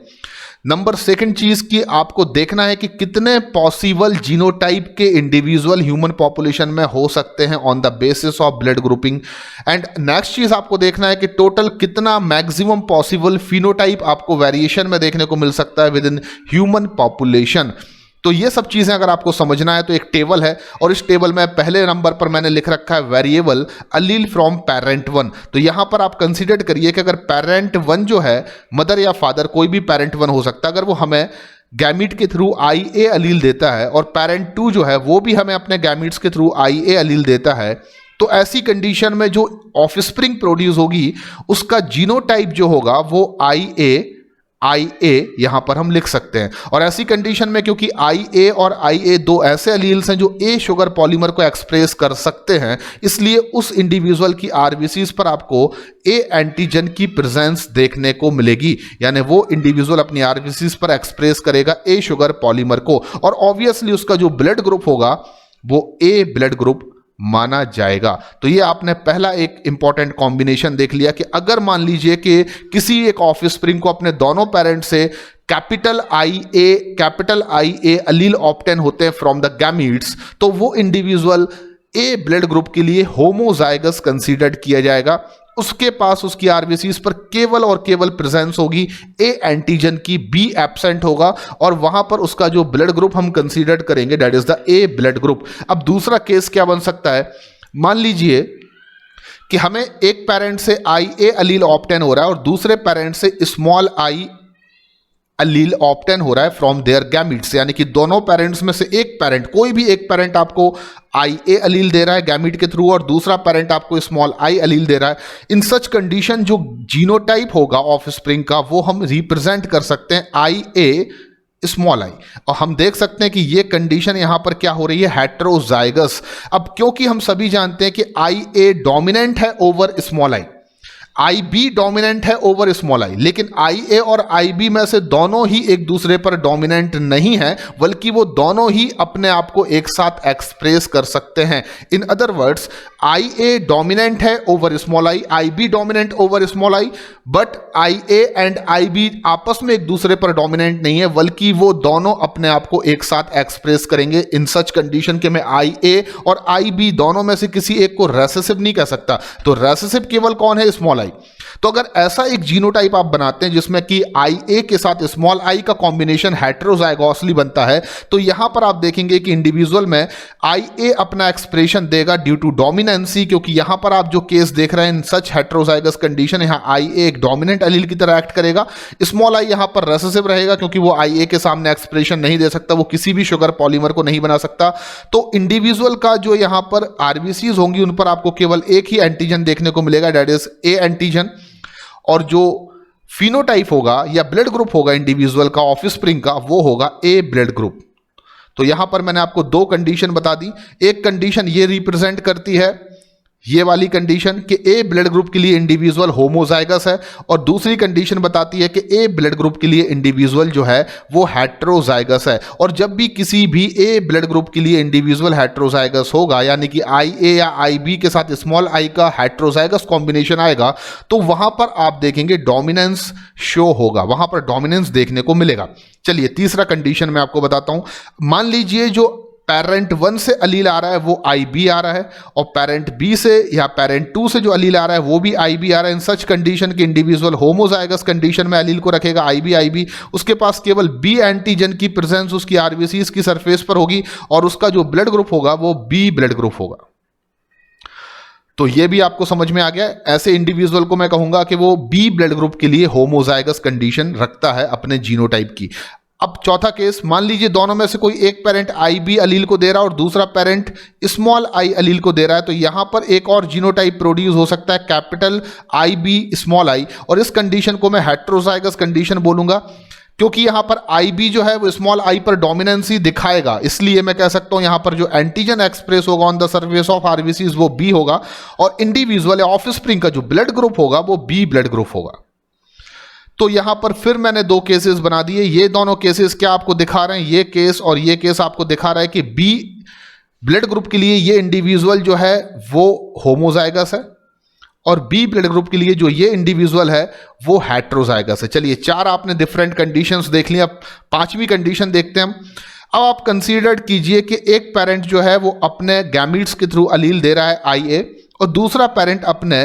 Speaker 1: Number second चीज की आपको देखना है कि कितने पॉसिबल जीनोटाइप के इंडिविजुअल ह्यूमन पॉपुलेशन में हो सकते हैं on the basis of blood grouping. And next चीज आपको देखना है कि टोटल कितना मैक्सिमम पॉसिबल फिनोटाइप आपको वेरिएशन में देखने को मिल सकता है विद इन ह्यूमन पॉपुलेशन। तो ये सब चीजें अगर आपको समझना है तो एक टेबल है और इस टेबल में पहले नंबर पर मैंने लिख रखा है वेरिएबल अलील फ्रॉम पेरेंट 1। तो यहां पर आप कंसीडर करिए कि अगर पेरेंट 1 जो है, मदर या फादर कोई भी पेरेंट 1 हो सकता है, अगर वो हमें गैमीट के थ्रू IA अलील देता है और पेरेंट 2 जो है वो भी हमें अपने गैमीट्स के थ्रू IA अलील देता है, तो ऐसी कंडीशन में जो ऑफस्प्रिंग प्रोड्यूस होगी उसका जीनोटाइप जो होगा वो IA यहां पर हम लिख सकते हैं। और ऐसी कंडीशन में क्योंकि IA और IA 2 ऐसे अलील्स हैं जो A शुगर पॉलीमर को एक्सप्रेस कर सकते हैं, इसलिए उस इंडिविजुअल की RBCs पर आपको A एंटीजन की प्रेजेंस देखने को मिलेगी, यानी वो इंडिविजुअल अपनी RBCs पर एक्सप्रेस करेगा A शुगर पॉलीमर को, और ऑब्वियसली उसका जो ब्लड ग्रुप होगा वो A ब्लड ग्रुप माना जाएगा। तो ये आपने पहला एक इंपॉर्टेंट कॉम्बिनेशन देख लिया कि अगर मान लीजिए कि किसी एक ऑफस्प्रिंग को अपने दोनों पेरेंट से कैपिटल IA अलील ऑब्टेन होते हैं फ्रॉम द गैमीट्स, तो वो इंडिविजुअल A ब्लड ग्रुप के लिए होमोजाइगस कंसीडर्ड किया जाएगा। उसके पास उसकी RBCs पर केवल और केवल प्रेजेंस होगी A एंटीजन की, B एब्सेंट होगा, और वहां पर उसका जो ब्लड ग्रुप हम कंसीडर करेंगे that is the A blood group. अब दूसरा केस क्या बन सकता है, मान लीजिए कि हमें एक पेरेंट से IA अलील ऑब्टेन हो रहा है और दूसरे पेरेंट से स्मॉल I अलील ऑब्टेन हो रहा है फ्रॉम देयर गैमीट्स, यानी कि दोनों पेरेंट्स में से एक पेरेंट, कोई भी एक पेरेंट आपको IA अलील दे रहा है गैमीट के थ्रू और दूसरा पेरेंट आपको स्मॉल I अलील दे रहा है। इन सच कंडीशन जो जीनोटाइप होगा ऑफस्प्रिंग का वो हम रिप्रेजेंट कर सकते हैं IA स्मॉल आई, और हम देख सकते हैं कि ये कंडीशन यहां पर क्या हो रही है, हेट्रोजाइगस। अब क्योंकि हम सभी जानते हैं कि IA डोमिनेंट है over small I, IB dominant है ओवर स्मॉल आई, लेकिन IA और IB में से दोनों ही एक दूसरे पर डोमिनेंट नहीं है, बल्कि वो दोनों ही अपने आप को एक साथ एक्सप्रेस कर सकते हैं। In other words IA dominant है over small I, IB dominant over small I, but IA and IB आपस में एक दूसरे पर डोमिनेंट नहीं है, बल्कि वो दोनों अपने आप को एक साथ एक्सप्रेस करेंगे इन सच कंडीशन के मैं IA और IB दोनों में से किसी एक को रेसेसिव नहीं कह सकता। तो रेसेसिव केवल कौन है, स्मॉल आई। तो अगर ऐसा एक जीनोटाइप आप बनाते हैं जिसमें कि IA के साथ स्मॉल आई का कॉम्बिनेशन हेट्रोजाइगोसली बनता है, तो यहां पर आप देखेंगे कि इंडिविजुअल में IA अपना एक्सप्रेशन देगा ड्यू टू डोमिनेंसी, क्योंकि यहां पर आप जो केस देख रहे हैं इन सच हेट्रोजाइगस कंडीशन, यहां IA एक डोमिनेंट अलील की तरह एक्ट करेगा, स्मॉल आई यहां पर रेसेसिव रहेगा क्योंकि वो IA के सामने एक्सप्रेशन नहीं दे सकता, वो किसी भी शुगर पॉलीमर को नहीं बना सकता। तो इंडिविजुअल का जो यहां पर RBCs होंगी उन पर आपको केवल एक ही एंटीजन देखने को मिलेगा दैट इज A एंटीजन, और जो फिनोटाइप होगा या ब्लड ग्रुप होगा इंडिविजुअल का ऑफस्प्रिंग का वो होगा A ब्लड ग्रुप। तो यहां पर मैंने आपको 2 कंडीशन बता दी। एक कंडीशन ये रिप्रेजेंट करती है ये वाली कंडीशन कि ए ब्लड ग्रुप के लिए इंडिविजुअल होमोजाइगस है, और दूसरी कंडीशन बताती है कि ए ब्लड ग्रुप के लिए इंडिविजुअल जो है वो हेट्रोजाइगस है। और जब भी किसी भी ए ब्लड ग्रुप के लिए इंडिविजुअल हेट्रोजाइगस होगा, यानी कि आई ए या आई बी के साथ स्मॉल आई का हेट्रोजाइगस कॉम्बिनेशन आएगा, तो वहां पर आप देखेंगे डोमिनेंस शो होगा, वहां पर डोमिनेंस देखने को मिलेगा। चलिए तीसरा कंडीशन मैं आपको बताता हूं। मान लीजिए जो पेरेंट 1 से अलील आ रहा है वो IB आ रहा है, और पेरेंट B से या पेरेंट 2 से जो अलील आ रहा है वो भी IB आ रहा है। इन सच कंडीशन के इंडिविजुअल होमोजाइगस कंडीशन में अलील को रखेगा IB, उसके पास केवल B एंटीजन की प्रेजेंस उसकी RBCs की सरफेस पर होगी, और उसका जो ब्लड ग्रुप होगा वो B ब्लड ग्रुप होगा। तो ये भी आपको समझ में आ गया। ऐसे इंडिविजुअल को मैं कहूंगा कि वो B ब्लड ग्रुप के लिए होमोजाइगस कंडीशन रखता है अपने जीनोटाइप की। अब चौथा केस, मान लीजिए दोनों में से कोई एक पेरेंट IB अलील को दे रहा है और दूसरा पेरेंट स्मॉल आई अलील को दे रहा है, तो यहां पर एक और जीनोटाइप प्रोड्यूस हो सकता है कैपिटल IB स्मॉल आई, और इस कंडीशन को मैं हेट्रोजाइगस कंडीशन बोलूंगा, क्योंकि यहां पर IB जो है वो स्मॉल आई पर डोमिनेंसी दिखाएगा। इसलिए मैं कह सकता हूं यहां पर जो एंटीजन एक्सप्रेस होगा on the surface of RBCs वो B होगा, और इंडिविजुअल ऑफस्प्रिंग का जो ब्लड ग्रुप होगा वो B ब्लड ग्रुप होगा। तो यहां पर फिर मैंने दो केसेस बना दिए। ये दोनों केसेस क्या आपको दिखा रहे हैं, ये केस और ये केस आपको दिखा रहा है कि B ब्लड ग्रुप के लिए ये इंडिविजुअल जो है वो होमोजाइगस है, और B ब्लड ग्रुप के लिए जो ये इंडिविजुअल है वो हेट्रोजाइगस है। चलिए चार आपने डिफरेंट कंडीशंस देख ली, अब पांचवी कंडीशन देखते हैं हम। अब आप कंसीडर कीजिए कि एक पेरेंट जो है वो अपने गैमीट्स के थ्रू अलील दे रहा है IA, और दूसरा पेरेंट अपने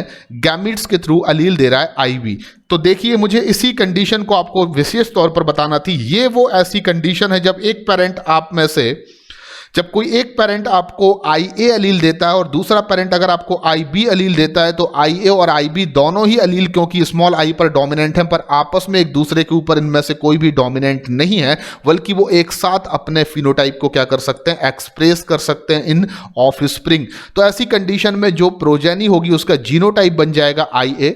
Speaker 1: गैमीट्स के थ्रू अलील दे रहा है IB। तो देखिए मुझे इसी कंडीशन को आपको विशेष तौर पर बताना थी। ये वो ऐसी कंडीशन है जब एक पेरेंट आप में से, जब कोई एक पेरेंट आपको IA अलील देता है और दूसरा पेरेंट अगर आपको IB अलील देता है, तो IA और IB दोनों ही अलील क्योंकि स्मॉल आई पर डोमिनेंट हैं, पर आपस में एक दूसरे के ऊपर इनमें से कोई भी डोमिनेंट नहीं है, बल्कि वो एक साथ अपने फिनोटाइप को क्या कर सकते हैं, एक्सप्रेस कर सकते हैं इन ऑफस्प्रिंग। तो ऐसी कंडीशन में जो प्रोजेनी होगी उसका जीनोटाइप बन जाएगा IA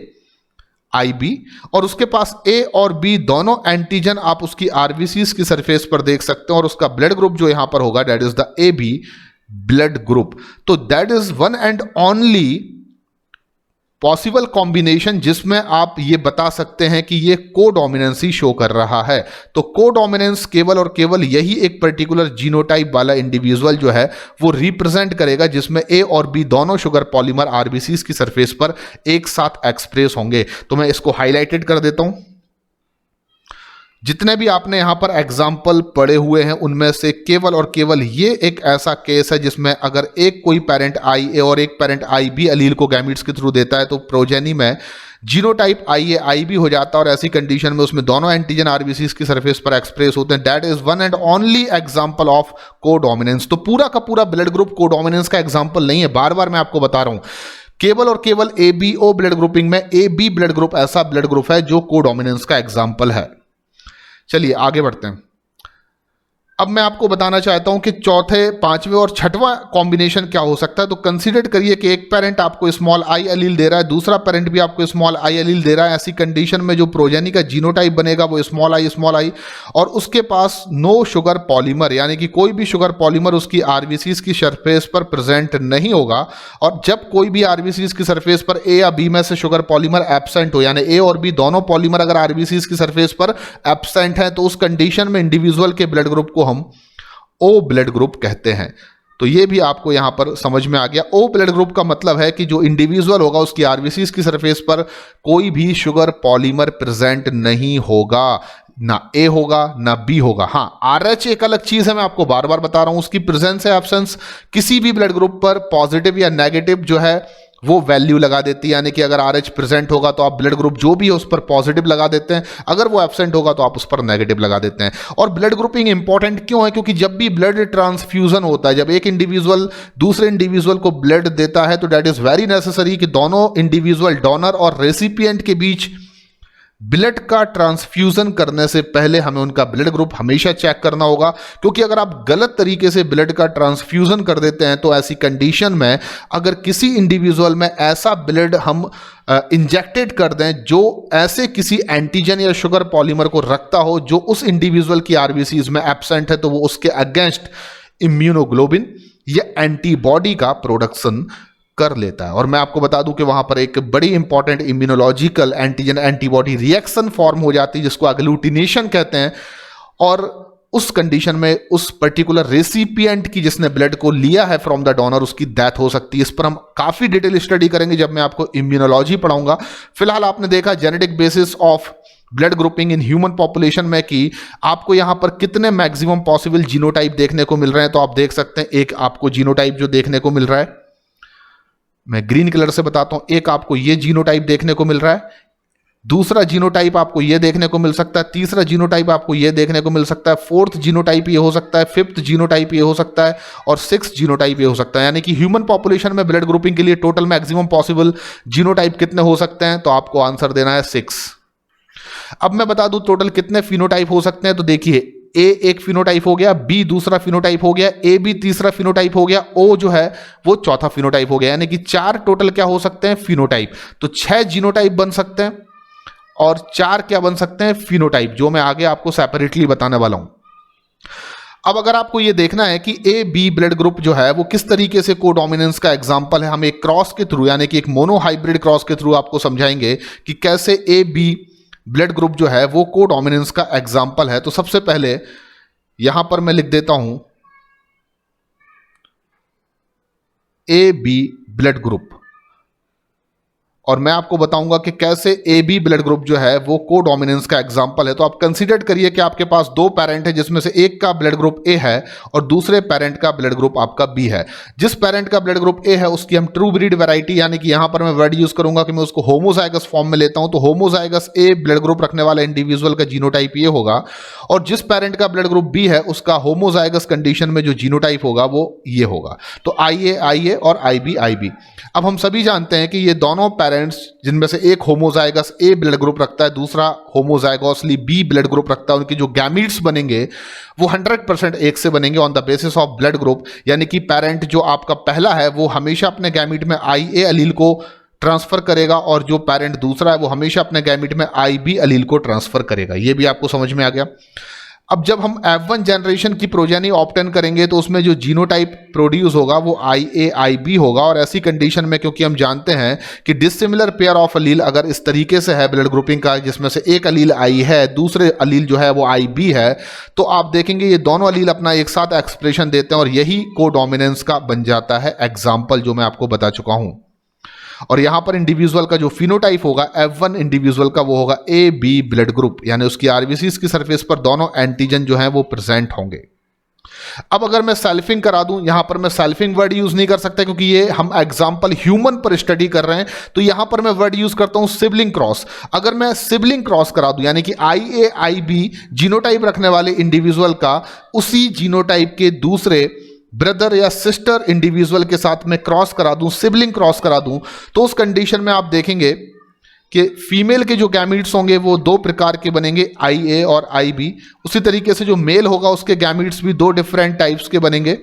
Speaker 1: IB, और उसके पास A और B दोनों एंटीजन आप उसकी RBCs की सरफेस पर देख सकते हैं, और उसका ब्लड ग्रुप जो यहां पर होगा that is the AB blood group. तो that is one and only possible combination जिसमें आप ये बता सकते हैं कि ये कोडोमिनेंसी शो कर रहा है। तो कोडोमिनेंस केवल और केवल यही एक पर्टिकुलर जीनोटाइप वाला इंडिविजुअल जो है वो रिप्रेजेंट करेगा, जिसमें A और B दोनों शुगर पॉलीमर RBCs की सरफेस पर एक साथ एक्सप्रेस होंगे। तो मैं इसको हाईलाइटेड कर देता हूं। जितने भी आपने यहां पर एग्जाम्पल पढ़े हुए हैं उनमें से केवल और केवल ये एक ऐसा केस है जिसमें अगर एक कोई पेरेंट IA और एक पेरेंट IB अलील को गैमीट्स के थ्रू देता है, तो प्रोजेनी में जीनोटाइप IA IB हो जाता है, और ऐसी कंडीशन में उसमें दोनों एंटीजन RBCs की सरफेस पर एक्सप्रेस होते हैं। That is one and only example of codominance. तो पूरा का पूरा ब्लड ग्रुप कोडोमिनेंस का एग्जांपल नहीं है, बार बार मैं आपको बता रहा हूं। केवल और केवल ABO ब्लड ग्रुपिंग में AB ब्लड ग्रुप ऐसा ब्लड ग्रुप है जो कोडोमिनेंस का एग्जांपल है। चलिए आगे बढ़ते हैं। अब मैं आपको बताना चाहता हूं कि चौथे, पांचवें और छठवां कॉम्बिनेशन क्या हो सकता है। तो कंसीडर करिए कि एक पेरेंट आपको स्मॉल आई अलील दे रहा है, दूसरा पेरेंट भी आपको स्मॉल आई अलील दे रहा है। ऐसी कंडीशन में जो प्रोजेनी का जीनोटाइप बनेगा वो स्मॉल आई, और उसके पास नो शुगर पॉलीमर, यानी कि कोई भी शुगर पॉलीमर उसकी RBCs की सरफेस पर प्रेजेंट नहीं होगा। और जब कोई भी RBCs की सरफेस पर A या B में से शुगर पॉलीमर एब्सेंट हो, यानी A और B दोनों पॉलीमर अगर RBCs की सरफेस पर एब्सेंट है, तो उस कंडीशन में इंडिविजुअल के ब्लड ग्रुप को हम O ब्लड ग्रुप कहते हैं। तो ये भी आपको यहां पर समझ में आ गया। O ब्लड ग्रुप का मतलब है कि जो इंडिविजुअल होगा उसकी RBCs की सरफेस पर कोई भी शुगर पॉलीमर प्रेजेंट नहीं होगा, ना A होगा ना B होगा। हाँ, RH एक अलग चीज है, मैं आपको बार बार बता रहा हूं, उसकी प्रेजेंस है एब्सेंस किसी भी ब्लड ग्रुप पर पॉजिटिव या नेगेटिव जो है वो वैल्यू लगा देती है। यानी कि अगर RH प्रेजेंट होगा तो आप ब्लड ग्रुप जो भी है उस पर पॉजिटिव लगा देते हैं, अगर वो एब्सेंट होगा तो आप उस पर नेगेटिव लगा देते हैं। और ब्लड ग्रुपिंग इंपॉर्टेंट क्यों है, क्योंकि जब भी ब्लड ट्रांसफ्यूजन होता है, जब एक इंडिविजुअल दूसरे इंडिविजुअल को ब्लड देता है, तो दैट इज वेरी नेसेसरी कि दोनों इंडिविजुअल डोनर और रेसिपिएंट के बीच ब्लड का ट्रांसफ्यूजन करने से पहले हमें उनका ब्लड ग्रुप हमेशा चेक करना होगा। क्योंकि अगर आप गलत तरीके से ब्लड का ट्रांसफ्यूजन कर देते हैं, तो ऐसी कंडीशन में अगर किसी इंडिविजुअल में ऐसा ब्लड हम इंजेक्टेड कर दें जो ऐसे किसी एंटीजन या शुगर पॉलीमर को रखता हो जो उस इंडिविजुअल की RBCs में एब्सेंट है, तो वो उसके अगेंस्ट इम्यूनोग्लोबिन या एंटीबॉडी का प्रोडक्शन कर लेता है। और मैं आपको बता दूं कि वहां पर एक बड़ी important immunological antigen antibody reaction form हो जाती है जिसको अग्लूटिनेशन कहते हैं, और उस कंडीशन में उस पर्टिकुलर रेसिपिएंट की जिसने ब्लड को लिया है फ्रॉम द डोनर उसकी डेथ हो सकती है। इस पर हम काफी डिटेल स्टडी करेंगे जब मैं आपको इम्यूनोलॉजी पढ़ाऊंगा। फिलहाल आपने देखा genetic basis of blood grouping in human population में कि आपको यहां पर कितने मैक्सिमम पॉसिबल जीनोटाइप देखने को मिल रहे हैं। तो आप देख सकते हैं एक आपको जीनोटाइप जो देखने को मिल रहा है, मैं ग्रीन कलर से बताता हूं, एक आपको ये जीनोटाइप देखने को मिल रहा है, दूसरा जीनोटाइप आपको ये देखने को मिल सकता है, तीसरा जीनोटाइप आपको ये देखने को मिल सकता है, फोर्थ जीनोटाइप ये हो सकता है, फिफ्थ जीनोटाइप ये हो सकता है, और सिक्स्थ जीनोटाइप ये हो सकता है। यानी कि ह्यूमन पॉपुलेशन में ब्लड ग्रुपिंग के लिए टोटल मैक्सिमम पॉसिबल जीनोटाइप कितने हो सकते हैं, तो आपको आंसर देना है 6। अब मैं बता दूं टोटल कितने फिनोटाइप हो सकते हैं। तो देखिए, ए एक फिनोटाइप हो गया, बी दूसरा फिनोटाइप हो गया, ए बी तीसरा फिनोटाइप हो गया, ओ जो है वो चौथा फिनोटाइप हो गया। यानी कि 4 टोटल क्या हो सकते हैं, फिनोटाइप। तो 6 जीनोटाइप बन सकते हैं और 4 क्या बन सकते हैं, फिनोटाइप, जो मैं आगे आपको सेपरेटली बताने वाला हूं। अब अगर आपको यह देखना है कि ए बी ब्लड ग्रुप जो है वो किस तरीके से कोडोमिनेंस का एग्जांपल है, हम एक क्रॉस के थ्रू यानी कि एक मोनोहाइब्रिड क्रॉस के थ्रू आपको समझाएंगे कि कैसे ए बी ब्लड ग्रुप जो है वो कोडोमिनेंस का एग्जांपल है। तो सबसे पहले यहां पर मैं लिख देता हूं ए बी ब्लड ग्रुप, और मैं आपको बताऊंगा कि कैसे ए बी ब्लड ग्रुप जो है वो कोडोमिनेंस का एग्जांपल है। तो आप कंसीडर करिए कि आपके पास 2 पेरेंट है जिसमें से एक का ब्लड ग्रुप ए है और दूसरे पेरेंट का ब्लड ग्रुप आपका बी है। जिस पेरेंट का ब्लड ग्रुप ए है उसकी हम ट्रू ब्रीड वैरायटी, यानी कि यहां पर मैं वर्ड यूज करूंगा कि मैं उसको होमोजाइगस फॉर्म में लेता हूं। तो होमोजाइगस ए ब्लड ग्रुप रखने वाला इंडिविजुअल का जीनोटाइप ये होगा, और जिस पेरेंट का ब्लड ग्रुप बी है उसका होमोजाइगस कंडीशन में जो जीनोटाइप होगा वो ये होगा। तो आई ए और आई बी। अब हम सभी जानते हैं कि ये दोनों पेरेंट्स जिनमें से एक होमोजाइगस ए ब्लड ग्रुप रखता है, दूसरा होमोजाइगोसली बी ब्लड ग्रुप रखता है, उनके जो गैमीट्स बनेंगे वो 100% एक से बनेंगे on the basis of blood group. यानी कि पेरेंट जो आपका पहला है वो हमेशा अपने गैमीट में आई ए अलील को ट्रांसफर करेगा, और जो पेरेंट दूसरा है वो हमेशा अपने गैमीट में आई बी अलील को ट्रांसफर करेगा। ये भी आपको समझ में आ गया। अब जब हम F1 जनरेशन की प्रोजेनी ऑब्टेन करेंगे तो उसमें जो जीनोटाइप प्रोड्यूस होगा वो IA/IB होगा, और ऐसी कंडीशन में क्योंकि हम जानते हैं कि डिसिमिलर पेयर ऑफ अलील अगर इस तरीके से है ब्लड ग्रुपिंग का, जिसमें से एक अलील I है दूसरे अलील जो है वो IB है, तो आप देखेंगे ये दोनों अलील अपना एक साथ एक्सप्रेशन देते हैं और यही कोडोमिनेंस का बन जाता है एग्जाम्पल जो मैं आपको बता चुका हूं। और यहां पर इंडिविजुअल का जो फिनोटाइप होगा F1 इंडिविजुअल का वो होगा ए बी ब्लड ग्रुप, यानी उसकी आरबीसी की सरफेस पर दोनों एंटीजन जो हैं वो प्रेजेंट होंगे। अब अगर मैं सेल्फिंग करा दूं, यहां पर मैं सेल्फिंग वर्ड यूज नहीं कर सकता क्योंकि ये हम एग्जांपल ह्यूमन पर स्टडी कर रहे हैं, तो यहां पर मैं वर्ड यूज करता हूं सिबलिंग क्रॉस। अगर मैं सिबलिंग क्रॉस करा दूं यानी कि IA/IB जीनोटाइप रखने वाले इंडिविजुअल का उसी जीनोटाइप के दूसरे ब्रदर या सिस्टर इंडिविजुअल के साथ में क्रॉस करा दूं, सिबलिंग क्रॉस करा दूं, तो उस कंडीशन में आप देखेंगे कि फीमेल के जो गैमीट्स होंगे वो 2 प्रकार के बनेंगे, IA और IB। उसी तरीके से जो मेल होगा उसके गैमीट्स भी 2 डिफरेंट टाइप्स के बनेंगे।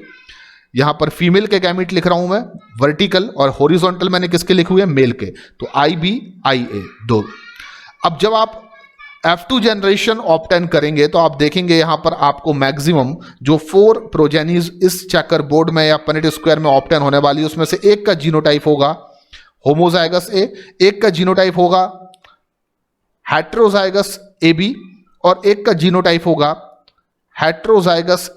Speaker 1: यहां पर फीमेल के गैमीट लिख रहा हूं मैं वर्टिकल, और हॉरिजॉन्टल मैंने किसके लिखे हुए हैं, मेल के। तो IB IA 2। अब जब आप F2 जनरेशन ऑब्टेन करेंगे तो आप देखेंगे यहां पर आपको मैक्सिमम जो 4 प्रोजेनीज इस चेकर बोर्ड में या पनेट स्क्वायर में ऑब्टेन होने वाली है, उसमें से एक का जीनोटाइप होगा होमोजाइगस ए, एक का जीनोटाइप होगा हेट्रोजाइगस AB, और एक का जीनोटाइप होगा हेट्रोजाइगस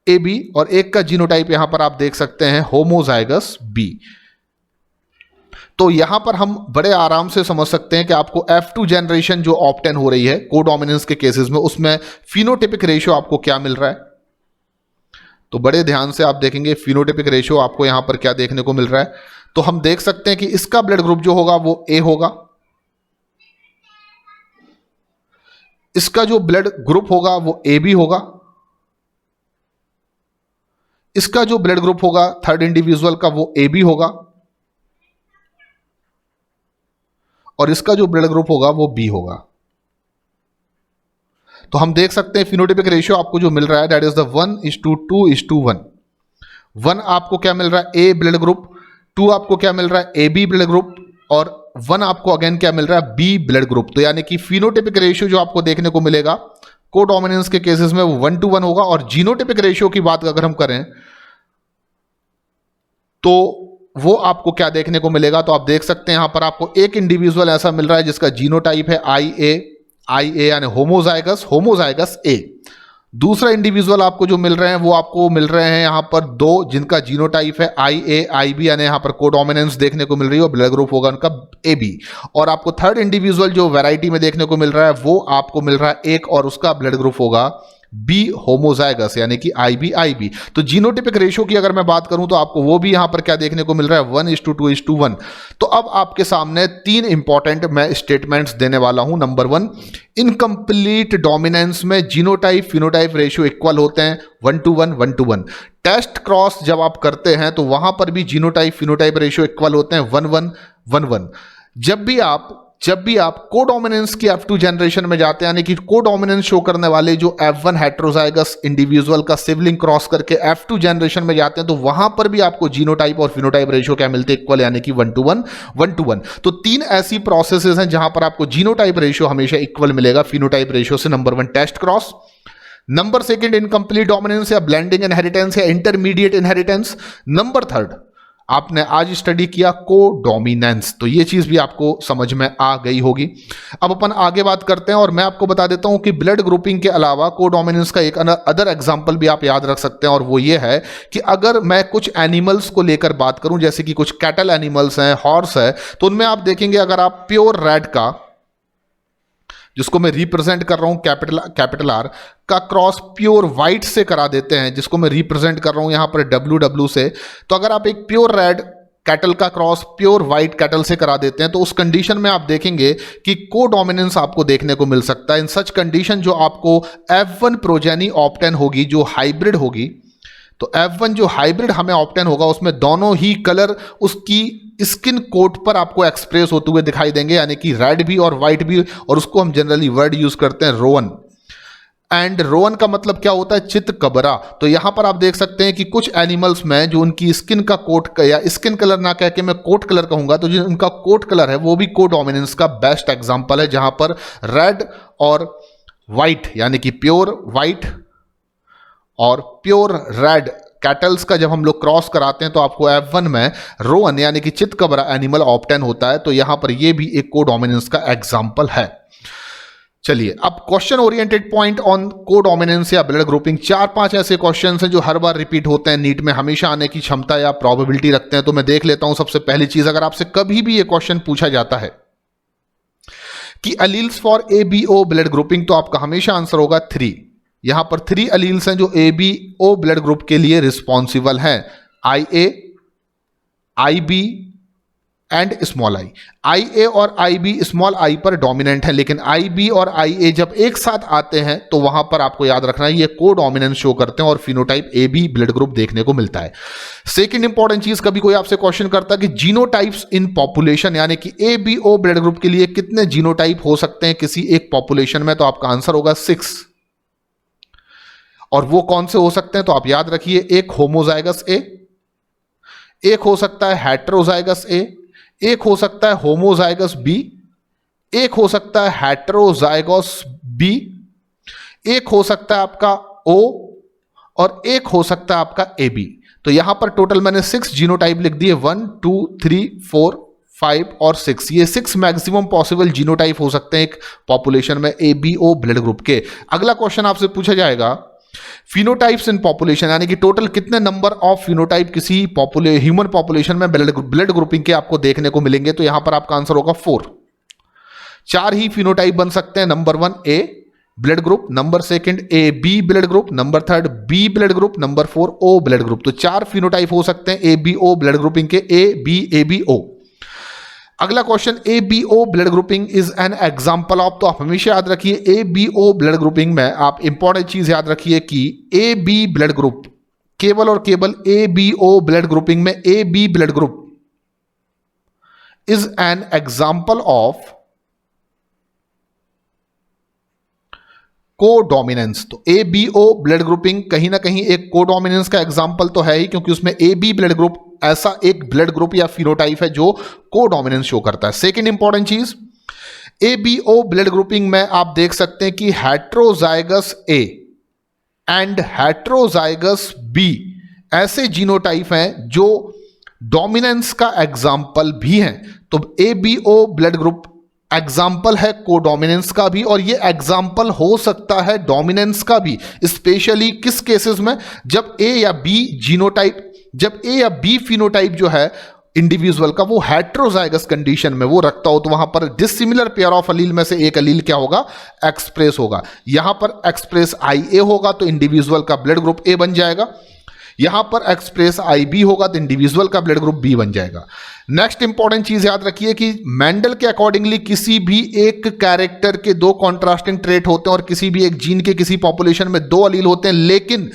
Speaker 1: AB, और एक का जीनोटाइप यहां पर आप देख सकते हैं होमोजाइगस B। तो यहां पर हम बड़े आराम से समझ सकते हैं कि आपको F2 जनरेशन जो ऑब्टेन हो रही है कोडोमिनेंस के केसेस में, उसमें फिनोटिपिक रेशियो आपको क्या मिल रहा है। तो बड़े ध्यान से आप देखेंगे फिनोटिपिक रेशियो आपको यहां पर क्या देखने को मिल रहा है। तो हम देख सकते हैं कि इसका ब्लड ग्रुप जो होगा वो A होगा, इसका जो ब्लड ग्रुप होगा वो AB होगा, इसका जो ब्लड ग्रुप होगा थर्ड इंडिविजुअल का वो AB होगा, और इसका जो ब्लड ग्रुप होगा वो B होगा। तो हम देख सकते हैं फिनोटिपिक रेशियो आपको जो मिल रहा है दैट इज द 1:2:1। 1 आपको क्या मिल रहा है, A ब्लड ग्रुप, 2 आपको क्या मिल रहा है, AB ब्लड ग्रुप, और 1 आपको अगेन क्या मिल रहा है, B ब्लड ग्रुप। तो यानी कि फिनोटिपिक रेशियो जो आपको देखने को मिलेगा कोडोमिनेंस के केसेस में वो 1:1 होगा। और जीनोटिपिक रेशियो की बात अगर हम करें तो वो आपको क्या देखने को मिलेगा, तो आप देख सकते हैं यहां पर आपको एक इंडिविजुअल ऐसा मिल रहा है जिसका जीनोटाइप है IA यानी होमोजाइगस ए। दूसरा इंडिविजुअल आपको जो मिल रहे हैं वो आपको मिल रहे हैं यहां पर दो जिनका जीनोटाइप है IB यानी यहां पर कोडोमिनेंस देखने को मिल रही है, ब्लड ग्रुप होगा उनका AB। और आपको थर्ड इंडिविजुअल जो वैरायटी में देखने को मिल रहा है वो आपको मिल रहा है एक और उसका ब्लड ग्रुप होगा B होमोजाइगस यानी कि IB। तो जीनोटिपिक रेशियो की अगर मैं बात करूं तो आपको वो भी यहां पर क्या देखने को मिल रहा है 1:2:1। तो अब आपके सामने तीन इंपॉर्टेंट मैं स्टेटमेंट्स देने वाला हूं। नंबर 1, इनकम्प्लीट डोमिनेंस में जीनोटाइप फिनोटाइप रेशियो इक्वल होते हैं 1:1। टेस्ट क्रॉस जब आप करते हैं तो वहां पर भी जीनोटाइप फिनोटाइप रेशियो इक्वल होते हैं 1:1। जब भी आप कोडोमिनेंस की F2 जनरेशन में जाते हैं यानी कि कोडोमिनेंस शो करने वाले जो F1 हेट्रोजाइगस इंडिविजुअल का सिबलिंग क्रॉस करके F2 जनरेशन में जाते हैं तो वहां पर भी आपको जीनोटाइप और फिनोटाइप रेशियो क्या मिलते हैं, इक्वल यानी कि 1:1। तो तीन ऐसी प्रोसेसेस हैं जहां पर आपको जीनोटाइप रेशियो हमेशा इक्वल मिलेगा फिनोटाइप रेशियो से। Number 1 test cross, number 2 incomplete dominance या ब्लेंडिंग इनहेरिटेंस या इंटरमीडिएट इनहेरिटेंस, नंबर 3 आपने आज स्टडी किया कोडोमिनेंस। तो ये चीज भी आपको समझ में आ गई होगी। अब अपन आगे बात करते हैं और मैं आपको बता देता हूं कि ब्लड ग्रुपिंग के अलावा कोडोमिनेंस का एक अदर एग्जांपल भी आप याद रख सकते हैं और वो ये है कि अगर मैं कुछ एनिमल्स को लेकर बात करूं जैसे कि कुछ कैटल एनिमल्स हैं, हॉर्स है, तो उनमें आप देखेंगे अगर आप प्योर रेड का, जिसको मैं रिप्रेजेंट कर रहा हूं कैपिटल R का क्रॉस प्योर व्हाइट से करा देते हैं, जिसको मैं रिप्रेजेंट कर रहा हूं यहां पर WW से, तो अगर आप एक प्योर रेड कैटल का क्रॉस प्योर व्हाइट कैटल से करा देते हैं तो उस कंडीशन में आप देखेंगे कि कोडोमिनेंस आपको देखने को मिल सकता है। इन सच कंडीशन जो आपको F1 प्रोजेनी ऑप्टेन होगी जो हाइब्रिड होगी, तो F1 जो हाइब्रिड हमें ऑप्टेन होगा उसमें दोनों ही कलर उसकी स्किन कोट पर आपको एक्सप्रेस होते हुए दिखाई देंगे यानी कि रेड भी और व्हाइट भी, और उसको हम जनरली वर्ड यूज करते हैं रोवन। एंड रोवन का मतलब क्या होता है, चितकबरा। तो यहां पर आप देख सकते हैं कि कुछ एनिमल्स में जो उनकी स्किन का कोट या स्किन कलर ना कह के मैं कोट कलर कहूंगा, तो जो उनका कोट कलर है वो भी कोडोमिनेंस का बेस्ट एग्जांपल है, जहां पर रेड और व्हाइट यानी कि प्योर व्हाइट और प्योर रेड कैटल्स का जब हम लोग क्रॉस कराते हैं तो आपको F1 में रोवन यानी कि चितकबरा एनिमल ऑप्टेन होता है। तो यहां पर यह भी एक कोडोमिनेंस का एग्जांपल है। चलिए अब question oriented point on codominance या ब्लड ग्रुपिंग, 4-5 ऐसे क्वेश्चंस हैं जो हर बार रिपीट होते हैं, नीट में हमेशा आने की क्षमता या प्रोबेबिलिटी रखते हैं। तो मैं देख लेता हूं। सबसे पहली चीज, अगर आपसे कभी भी यह क्वेश्चन पूछा जाता है कि alleles for ABO blood grouping, तो आपका हमेशा आंसर होगा 3। यहां पर 3 अलील्स हैं जो ABO ब्लड ग्रुप के लिए रिस्पॉन्सिबल हैं, IA, IB and small I. IA और IB स्मॉल आई पर डोमिनेंट है, लेकिन IB और IA जब एक साथ आते हैं तो वहां पर आपको याद रखना है ये कोडोमिनेंस शो करते हैं और फिनोटाइप AB ब्लड ग्रुप देखने को मिलता है। सेकंड इंपॉर्टेंट चीज, कभी कोई आपसे क्वेश्चन करता है कि जीनोटाइप्स इन पॉपुलेशन यानी कि ABO ब्लड ग्रुप के लिए कितने जीनोटाइप हो सकते हैं किसी एक पॉपुलेशन में, तो आपका आंसर होगा 6। और वो कौन से हो सकते हैं, तो आप याद रखिए, एक होमोजाइगस ए, एक हो सकता है हेट्रोजाइगस ए, एक हो सकता है होमोजाइगस बी, एक हो सकता है हेट्रोजाइगस बी, एक हो सकता है आपका O और एक हो सकता है आपका AB। तो यहां पर टोटल मैंने 6 जीनोटाइप लिख दिए, 1 2 3 4 5 और 6। ये 6 मैक्सिमम पॉसिबल जीनोटाइप हो सकते हैं एक पॉपुलेशन में ABO ब्लड ग्रुप के। अगला क्वेश्चन आपसे पूछा जाएगा फिनोटाइप्स इन पॉपुलेशन यानी कि टोटल कितने नंबर ऑफ फिनोटाइप किसी ह्यूमन पॉपुलेशन में ब्लड ग्रुपिंग के आपको देखने को मिलेंगे, तो यहां पर आपका आंसर होगा 4। 4 ही फिनोटाइप बन सकते हैं। Number 1 A blood group, number 2 AB blood group, number 3 B blood group, number 4 O blood group. तो 4 फिनोटाइप हो सकते हैं ABO ब्लड ग्रुपिंग के, A B AB O। अगला question, ABO blood grouping is an example of, तो आप हमेशा याद रखिए ABO ब्लड ग्रुपिंग में आप इंपॉर्टेंट चीज याद रखिए कि AB ब्लड ग्रुप, केवल और केवल ABO ब्लड ग्रुपिंग में AB blood group is an example of codominance. तो ABO ब्लड ग्रुपिंग कहीं ना कहीं एक कोडोमिनेंस का एग्जांपल तो है ही, क्योंकि उसमें AB ब्लड ग्रुप ऐसा एक ब्लड ग्रुप या फिनोटाइप है जो कोडोमिनेंस शो करता है। सेकंड इंपॉर्टेंट चीज, ABO ब्लड ग्रुपिंग में आप देख सकते हैं कि heterozygous A and heterozygous B ऐसे जीनोटाइप हैं जो डोमिनेंस का एग्जाम्पल भी है। तो ABO ब्लड ग्रुप एग्जाम्पल है कोडोमिनेंस का भी, और ये एग्जाम्पल हो सकता है डोमिनेंस का भी, स्पेशली किस केसेस में, जब A या B जीनोटाइप, जब A या B फिनोटाइप जो है इंडिविजुअल का वो हेट्रोजाइगस कंडीशन में वो रखता हो, तो वहां पर डिसिमिलर पेयर ऑफ अलील में से एक अलील क्या होगा, एक्सप्रेस होगा। यहां पर एक्सप्रेस IA होगा तो इंडिविजुअल का ब्लड ग्रुप A बन जाएगा, यहां पर एक्सप्रेस IB होगा तो इंडिविजुअल का ब्लड ग्रुप B बन जाएगा। नेक्स्ट इंपॉर्टेंट चीज याद रखिए कि मेंडल के अकॉर्डिंगली किसी भी एक कैरेक्टर के दो कॉन्ट्रास्टिंग ट्रेट होते हैं और किसी भी एक जीन के किसी पॉपुलेशन में दो अलील होते हैं, लेकिन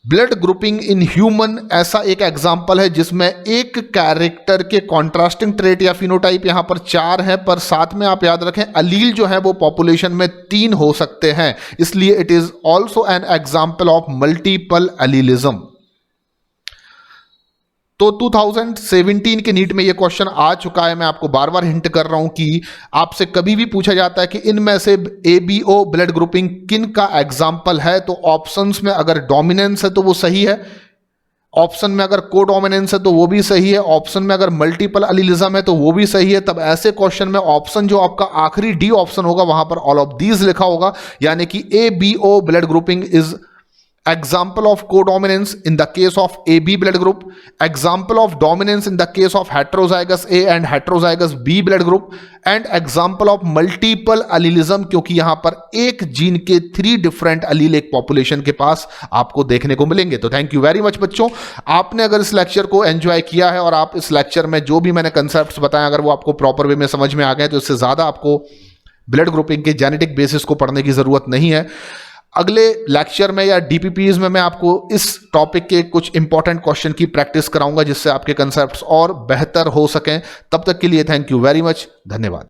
Speaker 1: ब्लड ग्रुपिंग इन ह्यूमन ऐसा एक एग्जाम्पल है जिसमें एक कैरेक्टर के कॉन्ट्रास्टिंग ट्रेट या फिनोटाइप यहां पर 4 है, पर साथ में आप याद रखें अलील जो है वो पॉपुलेशन में 3 हो सकते हैं, इसलिए it is also an example of multiple allelism. तो 2017 के नीट में ये क्वेश्चन आ चुका है। मैं आपको बार बार हिंट कर रहा हूं कि आपसे कभी भी पूछा जाता है कि इनमें से ABO ब्लड ग्रुपिंग किन का एग्जाम्पल है, तो ऑप्शंस में अगर डोमिनेंस है तो वो सही है, ऑप्शन में अगर कोडोमिनेंस है तो वो भी सही है, ऑप्शन में अगर मल्टीपल अलीलिज्म है तो वो भी सही है। तब ऐसे क्वेश्चन में ऑप्शन जो आपका आखिरी D ऑप्शन होगा वहां पर ऑल ऑफ दीज लिखा होगा, यानी कि ABO blood grouping is example of codominance in the case of AB blood group, example of dominance in the case of heterozygous A and heterozygous B blood group, and example of multiple allelism, क्योंकि यहां पर एक gene के 3 different अलील एक population के पास आपको देखने को मिलेंगे। तो थैंक यू वेरी मच बच्चों, आपने अगर इस लेक्चर को एंजॉय किया है और आप इस लेक्चर में जो भी मैंने कंसेप्ट्स बताए अगर वो आपको प्रॉपर वे में समझ में आ गए तो इससे ज्यादा आपको ब्लड ग्रुपिंग के जेनेटिक बेसिस को पढ़ने की जरूरत नहीं है। अगले लेक्चर में या DPPs में मैं आपको इस टॉपिक के कुछ इंपॉर्टेंट क्वेश्चन की प्रैक्टिस कराऊंगा जिससे आपके कंसेप्ट्स और बेहतर हो सकें। तब तक के लिए थैंक यू वेरी मच, धन्यवाद।